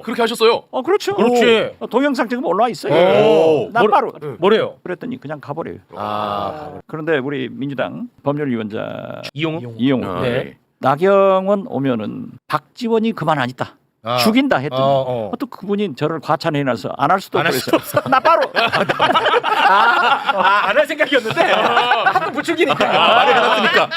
그렇게 하셨어요? 그렇죠. 그렇지. 동영상 지금 올라와 있어요. 오. 나빠루. 뭐래요? 그랬더니 그냥 가버려요. 아. 그런데 우리 민주당 법률위원장 이용우. 이용우 네. 나경원 오면은 박지원이 그만 안 있다. 아. 죽인다 했더니 또 또 그분이 저를 과찬해놔서 안 할 수도 안 없고 할 그래서 나빠루. 안 할 생각이었는데 한번 부추기니까 말을 해놨으니까.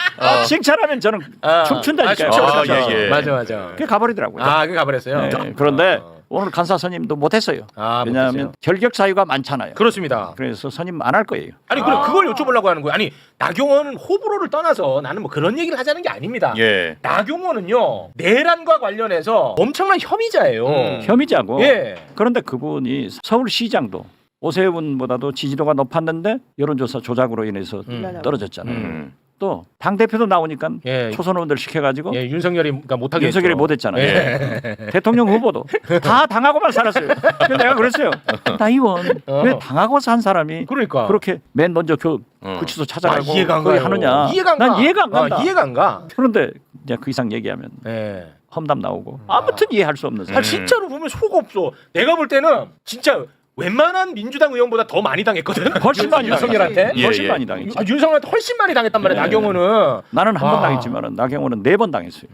칭찬하면 저는 춤춘다니까요. 맞아. 그게 가버리더라고요. 그게 가버렸어요. 네, 그런데 오늘 간사 선임도 못했어요. 왜냐하면 못했어요. 결격 사유가 많잖아요. 그렇습니다. 그래서 선임 안 할 거예요. 아니 그걸 여쭤보려고 하는 거예요. 아니 나경원은 호불호를 떠나서 나는 뭐 그런 얘기를 하자는 게 아닙니다. 예. 나경원은요 내란과 관련해서 엄청난 혐의자예요. 혐의자고. 예. 그런데 그분이 서울시장도 오세훈보다도 지지도가 높았는데 여론조사 조작으로 인해서 떨어졌잖아요. 또 당대표도 나오니까 예. 초선 의원들 시켜가지고 예, 윤석열이 그러니까 못하게 윤석열이 했죠. 못했잖아요. 예. 대통령 후보도 다 당하고만 살았어요. 그래서 내가 그랬어요. 나 의원 왜 당하고 산 사람이 그러니까 그렇게 맨 먼저 구치소 찾아가고 이해가 안 거기 가요. 하느냐. 이해가 안 가. 난 이해가 안 간다. 이해가 안 가. 그런데 이제 그 이상 얘기하면 예. 험담 나오고 아무튼 이해할 수 없는 아, 사람. 진짜로 보면 속 없어. 내가 볼 때는 진짜 웬만한 민주당 의원보다 더 많이 당했거든. 훨씬 많이 윤석열한테. 훨씬 많이 당했지. 윤석열한테 훨씬 많이 당했단 말이야. 나경원은. 나는 한 번 아. 당했지만 나경원은 4번 당했어요.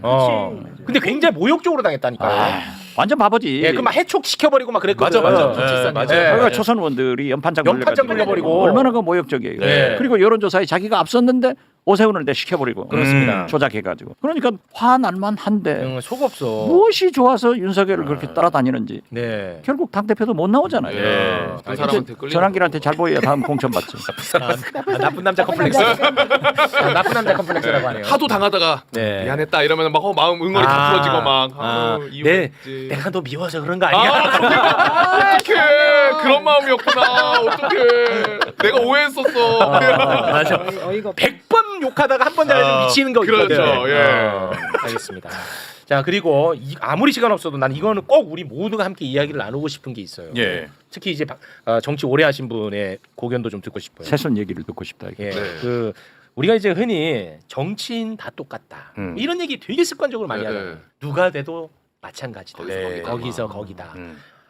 근데 굉장히 모욕적으로 당했다니까. 완전 바보지. 예, 그 막 해촉 시켜버리고 막 그랬거든. 맞아. 그러니까 초선 의원들이 연판장 돌려버리고. 얼마나 그 모욕적이에요. 네. 그리고 여론조사에 자기가 앞섰는데 오세훈을 내 시켜버리고 그렇습니다. 조작해가지고. 그러니까 화날만 한데 속 없어. 무엇이 좋아서 윤석열을 그렇게 따라다니는지 네. 결국 당대표도 못 나오잖아요. 그 사람한테 끌리는 전환길한테 잘 보여야 다음 공천 받지. 나쁜 남자 컴플렉스. 나쁜 남자 컴플렉스라고 하네요. 하도 당하다가 네. 미안했다 이러면 막 마음 응어리 다 풀어지고 막 이혼했지. 내가 너 미워서 그런 거 아니야? 어떡해 그런 마음이었구나. 어떡해 내가 오해했었어. 맞아. 어이가 없 100번 욕하다가 한 번 잘해서 미치는 거 있거든. 그렇죠, 예. 알겠습니다. 자 그리고 아무리 시간 없어도 난 이거는 꼭 우리 모두가 함께 이야기를 나누고 싶은 게 있어요. 예. 특히 이제 정치 오래 하신 분의 고견도 좀 듣고 싶어요. 새손 얘기를 듣고 싶다. 이게. 예. 그 우리가 이제 흔히 정치인 다 똑같다 이런 얘기 되게 습관적으로 많이 하잖아요. 누가 돼도 마찬가지다. 거기서 거기다.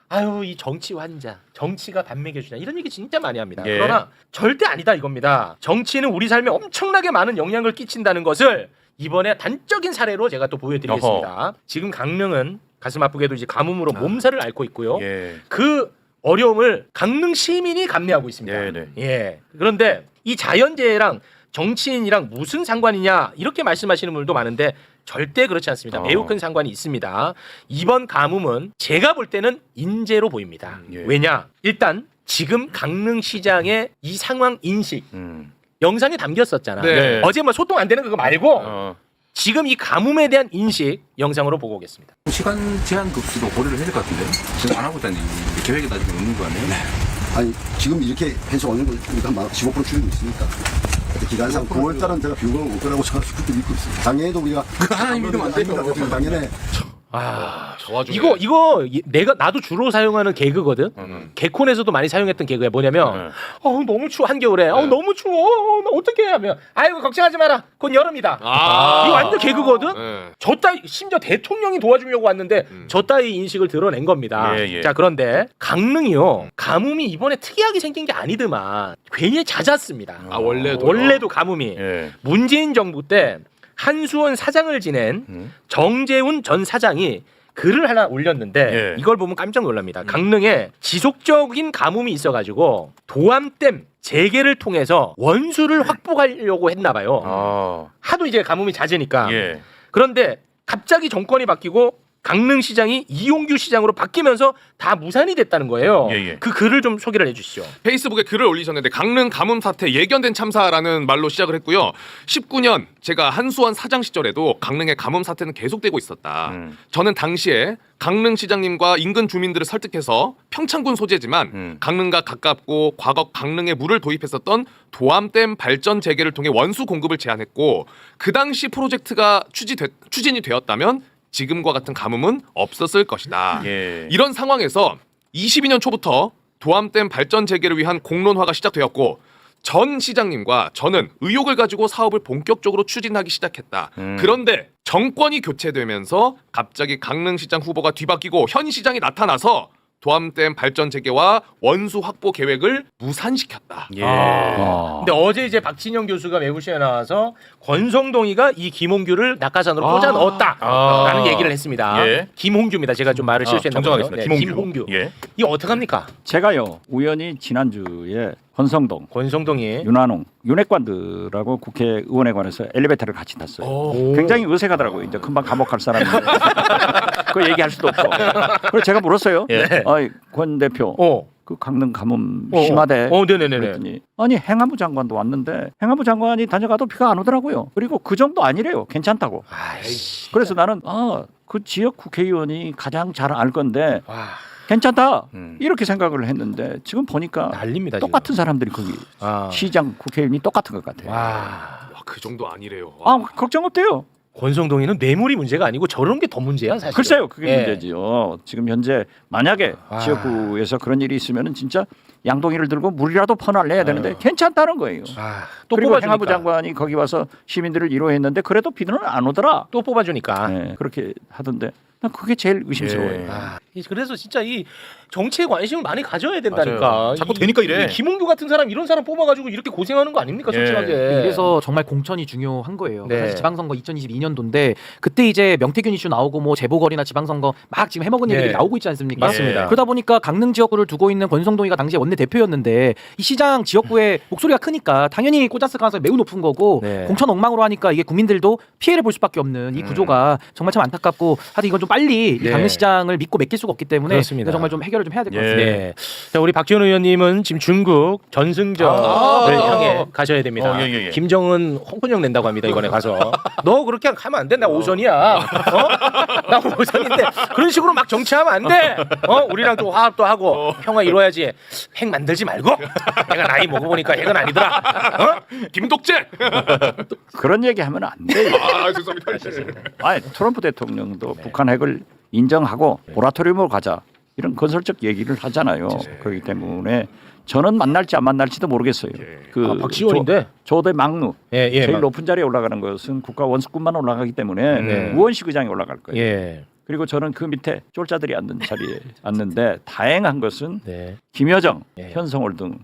아유 이 정치 환자, 정치가 밥 먹여주냐 이런 얘기 진짜 많이 합니다. 예. 그러나 절대 아니다 이겁니다. 정치는 우리 삶에 엄청나게 많은 영향을 끼친다는 것을 이번에 단적인 사례로 제가 또 보여드리겠습니다. 지금 강릉은 가슴 아프게도 이제 가뭄으로 몸살을 앓고 있고요. 예. 그 어려움을 강릉 시민이 감내하고 있습니다. 네네. 예. 그런데 이 자연재해랑 정치인이랑 무슨 상관이냐 이렇게 말씀하시는 분들도 많은데 절대 그렇지 않습니다. 매우 큰 상관이 있습니다. 이번 가뭄은 제가 볼 때는 인재로 보입니다. 예. 왜냐? 일단 지금 강릉시장의 이 상황 인식 영상에 담겼었잖아. 네. 어제 뭐 소통 안 되는 그거 말고 지금 이 가뭄에 대한 인식 영상으로 보고 오겠습니다. 시간 제한 급수도 고려를 해야 될 것 같은데 지금 안 하고 있다는 얘기 계획에다 지금 없는 거 아니에요? 아니 지금 이렇게 해서 어느 정도 한 15% 줄이고 있으니까 기간상 9월달은 제가 비용을 올 거라고 저는 그때 믿고 있습니다. 작년에도 우리가 그 하나님 믿으면 안 되죠. 작년에 저 와중에 이거 나도 주로 사용하는 개그거든. 개콘에서도 많이 사용했던 개그야. 뭐냐면 너무 추워 한겨울에 너무 추워 나 어떻게 하면 아이고 걱정하지 마라 곧 여름이다. 이거 완전 개그거든. 저 따위 심지어 대통령이 도와주려고 왔는데 저 따위 인식을 드러낸 겁니다. 예, 예. 자 그런데 강릉이요 가뭄이 이번에 특이하게 생긴 게 아니더만 괜히 잦았습니다. 원래도 가뭄이 예. 문재인 정부 때 한수원 사장을 지낸 정재훈 전 사장이 글을 하나 올렸는데 예. 이걸 보면 깜짝 놀랍니다. 강릉에 지속적인 가뭄이 있어가지고 도암댐 재개를 통해서 원수를 확보하려고 했나 봐요. 하도 이제 가뭄이 잦으니까. 예. 그런데 갑자기 정권이 바뀌고 강릉시장이 이용규 시장으로 바뀌면서 다 무산이 됐다는 거예요. 예. 그 글을 좀 소개를 해주시죠. 페이스북에 글을 올리셨는데 강릉 가뭄 사태 예견된 참사라는 말로 시작을 했고요. 19년 제가 한수원 사장 시절에도 강릉의 가뭄 사태는 계속되고 있었다. 저는 당시에 강릉 시장님과 인근 주민들을 설득해서 평창군 소재지만 강릉과 가깝고 과거 강릉에 물을 도입했었던 도암댐 발전 재개를 통해 원수 공급을 제한했고 그 당시 프로젝트가 추진이 되었다면 지금과 같은 가뭄은 없었을 것이다. 예. 이런 상황에서 22년 초부터 도암댐 발전 재개를 위한 공론화가 시작되었고 전 시장님과 저는 의혹을 가지고 사업을 본격적으로 추진하기 시작했다. 그런데 정권이 교체되면서 갑자기 강릉시장 후보가 뒤바뀌고 현 시장이 나타나서 도암댐 발전 재개와 원수 확보 계획을 무산시켰다. 예. 근데 어제 이제 박진영 교수가 매부쇼에 나와서 권성동이가 이 김홍규를 낙하산으로 꽂아 넣었다라는 얘기를 했습니다. 예. 김홍규입니다. 제가 좀 말을 실수했나 보네요. 정정하겠습니다. 김홍규. 예. 이거 어떡합니까? 제가요 우연히 지난주에 권성동, 권성동이 윤한홍, 윤핵관들하고 국회의원에 관해서 엘리베이터를 같이 탔어요. 굉장히 어색하더라고요. 이제 금방 감옥 갈 사람인데 그 얘기할 수도 없고. 그래서 제가 물었어요. 아이, 권 대표, 그 강릉 가뭄 심하대. 네네네. 그랬더니 아니 행안부 장관도 왔는데 행안부 장관이 다녀가도 비가 안 오더라고요. 그리고 그 정도 아니래요. 괜찮다고. 그래서 나는 그 지역 국회의원이 가장 잘 알 건데. 괜찮다 이렇게 생각을 했는데 지금 보니까 난립니다. 똑같은 사람들이 거기 시장 국회의원이 똑같은 것 같아요. 와, 그 정도 아니래요. 걱정 없대요. 권성동이는 뇌물이 문제가 아니고 저런 게 더 문제야 사실. 글쎄요 그게 문제지요. 지금 현재 만약에 지역구에서 그런 일이 있으면 진짜 양동이를 들고 물이라도 퍼날려야 되는데 괜찮다는 거예요. 또 그리고 뽑아주니까. 행안부 장관이 거기 와서 시민들을 위로했는데 그래도 비는 안 오더라. 또 뽑아주니까. 그렇게 하던데 난 그게 제일 의심스러워요. 그래서 진짜 이 정치에 관심을 많이 가져야 된다니까. 맞아요. 자꾸 되니까 이래. 김홍규 같은 사람 이런 사람 뽑아가지고 이렇게 고생하는 거 아닙니까 솔직하게. 그래서 정말 공천이 중요한 거예요. 사실 지방선거 2022년도인데 그때 이제 명태균 이슈 나오고 뭐 재보궐이나 지방선거 막 지금 해먹은 얘기들이 나오고 있지 않습니까? 맞습니다. 그러다 보니까 강릉 지역구를 두고 있는 권성동이가 당시에 원내 대표였는데 이 시장 지역구에 목소리가 크니까 당연히 꽂았을 가능성이 매우 높은 거고 공천 엉망으로 하니까 이게 국민들도 피해를 볼 수밖에 없는 이 구조가 정말 참 안타깝고 하여튼 이건 좀 빨리 이 강릉시장을 믿고 맡길 수가 없기 때문에 그렇습니다. 정말 좀 해결을 좀 해야 될 것 같습니다. 자, 우리 박지원 의원님은 지금 중국 전승전을 향해 가셔야 됩니다. 김정은 홍군형 낸다고 합니다. 이번에 가서 너 그렇게 하면 안 돼. 나 오선이야. 나 오선인데 그런 식으로 막 정치하면 안 돼. 우리랑 또 화합도 하고 평화 이루어야지. 핵 만들지 말고. 내가 나이 먹어보니까 핵은 아니더라. 김독재. 그런 얘기하면 안 돼요. 죄송합니다. 트럼프 대통령도 북한 핵을 인정하고 모라토리움으로 가자 이런 건설적 얘기를 하잖아요. 그렇기 때문에 저는 만날지 안 만날지도 모르겠어요. 그 박지원인데 조대 막루 제일 막. 높은 자리에 올라가는 것은 국가 원수꾼만 올라가기 때문에 우원식 의장이 올라갈 거예요. 그리고 저는 그 밑에 쫄자들이 앉는 자리에 앉는데 다행한 것은 김여정, 현성월 등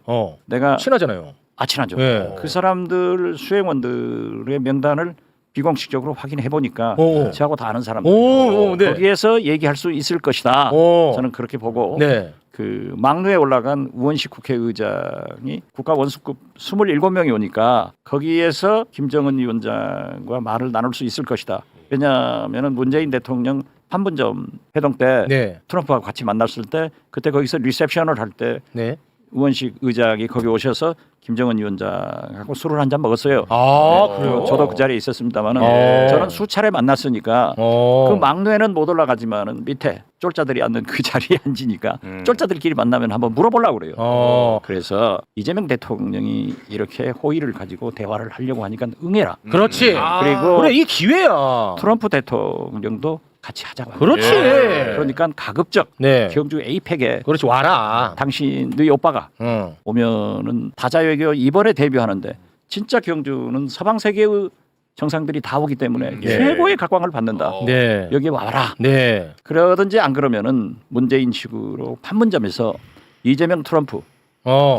내가 친하잖아요. 친하죠. 그 사람들 수행원들의 명단을 비공식적으로 확인해 보니까 오. 저하고 다 아는 사람들 오, 네. 거기에서 얘기할 수 있을 것이다. 오. 저는 그렇게 보고 네. 그 막루에 올라간 우원식 국회의장이 국가 원수급 27명이 오니까 거기에서 김정은 위원장과 말을 나눌 수 있을 것이다. 왜냐하면은 문재인 대통령 판문점 회동 때 네. 트럼프와 같이 만났을 때 그때 거기서 리셉션을 할 때 네. 우원식 의장이 거기 오셔서 김정은 위원장하고 술을 한 잔 먹었어요. 아, 그래요? 저도 그 자리에 있었습니다만은 어. 저는 수차례 만났으니까 그 막루에는 못 올라가지만은 밑에 쫄자들이 앉는 그 자리에 앉으니까 쫄자들끼리 만나면 한번 물어보려고 그래요. 그래서 이재명 대통령이 이렇게 호의를 가지고 대화를 하려고 하니까 응해라. 그렇지. 그리고 그래 이 기회야. 트럼프 대통령도 같이 하자고. 그렇지. 그러니까 가급적 네. 경주 에이펙에 그렇지 와라. 당신 너희 오빠가 응. 오면은 다자외교 이번에 데뷔하는데 진짜 경주는 서방 세계의 정상들이 다 오기 때문에 최고의 각광을 받는다. 네. 여기 와라. 네. 그러든지 안 그러면은 문재인식으로 판문점에서 이재명, 트럼프,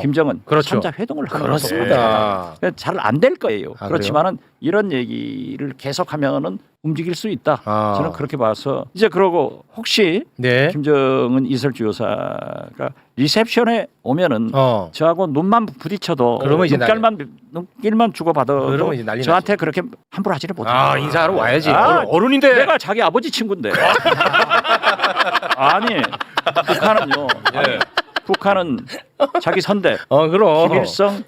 김정은 그렇죠. 3자 회동을 하는 그렇습니다. 잘 안 될 거예요. 아, 그렇지만은 이런 얘기를 계속하면은 움직일 수 있다. 아. 저는 그렇게 봐서 이제 그러고 혹시 네. 김정은 이설주 여사가 리셉션에 오면은 저하고 눈만 부딪혀도 그러면 이제 눈길만 주고받아도 그러면 이제 난리 저한테 그렇게 함부로 하지는 못해요. 아 인사하러 와야지. 아, 어른인데. 내가 자기 아버지 친구인데. 아니 북한은요. 아니, 북한은 자기 선대 그럼. 김일성,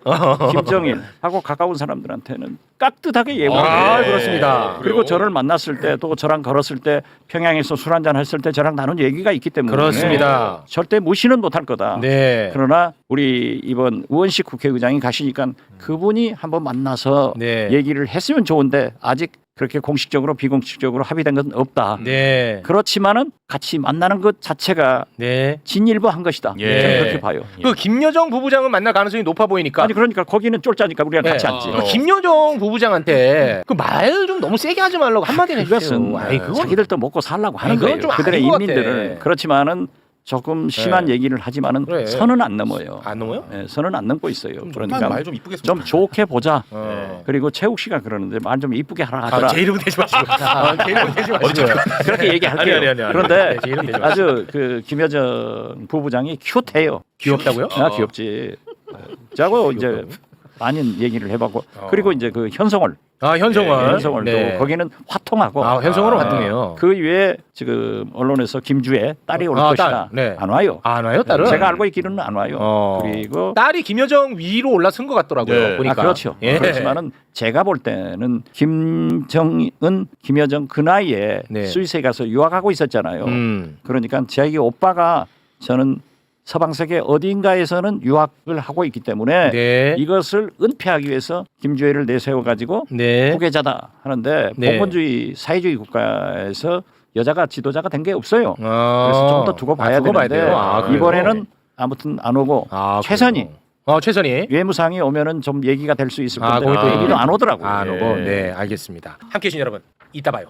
김정일하고 가까운 사람들한테는 깍듯하게 예우해요. 아, 그렇습니다. 그리고 저를 만났을 때 또 저랑 걸었을 때 평양에서 술 한잔 했을 때 저랑 나눈 얘기가 있기 때문에 그렇습니다. 절대 무시는 못할 거다. 네. 그러나 우리 이번 우원식 국회의장이 가시니까 그분이 한번 만나서 얘기를 했으면 좋은데 아직 그렇게 공식적으로 비공식적으로 합의된 건 없다. 네. 그렇지만은 같이 만나는 것 자체가 진일보한 것이다. 저는 그렇게 봐요. 그 김여정 부부장은 만날 가능성이 높아 보이니까. 아니 그러니까 거기는 쫄자니까 우리랑 같이 앉지. 그 김여정 부부장한테 그 말 좀 너무 세게 하지 말라고 한마디 해주세요. 그것은 자기들도 먹고 살라고 하는 그건 거예요. 좀 그들의 아닌 것 인민들은. 같아. 그렇지만은 조금 심한 얘기를 하지만은 선은 안 넘어요. 안 넘어요? 네, 선은 안 넘고 있어요. 그러니까 말 좀 이쁘게 좀 좋게 보자. 그리고 최욱 씨가 그러는데 말 좀 이쁘게 하라 하더라. 제 이름은 대지 마시고. 제 이름은 대지 마시고. 그렇게 얘기할게요. 아니. 그런데 제 이름 대지 마시고. 아주 그 김여정 부부장이 큐트해요. 귀엽다고요? 아 귀엽지. 저하고 이제 많은 얘기를 해봤고 그리고 이제 그 현성월. 현성월도 거기는 화통하고. 현성월은 화통해요. 그 위에 지금 언론에서 김주혜 딸이 올 것이다. 안 와요. 안 와요, 딸은? 제가 알고 있기로는 안 와요. 그리고 딸이 김여정 위로 올라선 것 같더라고요. 보니까. 그렇죠. 그렇지만은 제가 볼 때는 김정은, 김여정 그 나이에 스위스에 가서 유학하고 있었잖아요. 그러니까 자기 오빠가 저는 서방 세계 어딘가에서는 유학을 하고 있기 때문에 이것을 은폐하기 위해서 김주혜를 내세워 가지고 후계자다 하는데 봉건주의 사회주의 국가에서 여자가 지도자가 된 게 없어요. 그래서 좀 더 두고 봐야 되는데 이번에는 아무튼 안 오고 최선희 외무상이 오면은 좀 얘기가 될 수 있을 건데 그 얘기도 안 오더라고요. 안 오고. 네, 알겠습니다. 함께해 주신 여러분, 이따 봐요.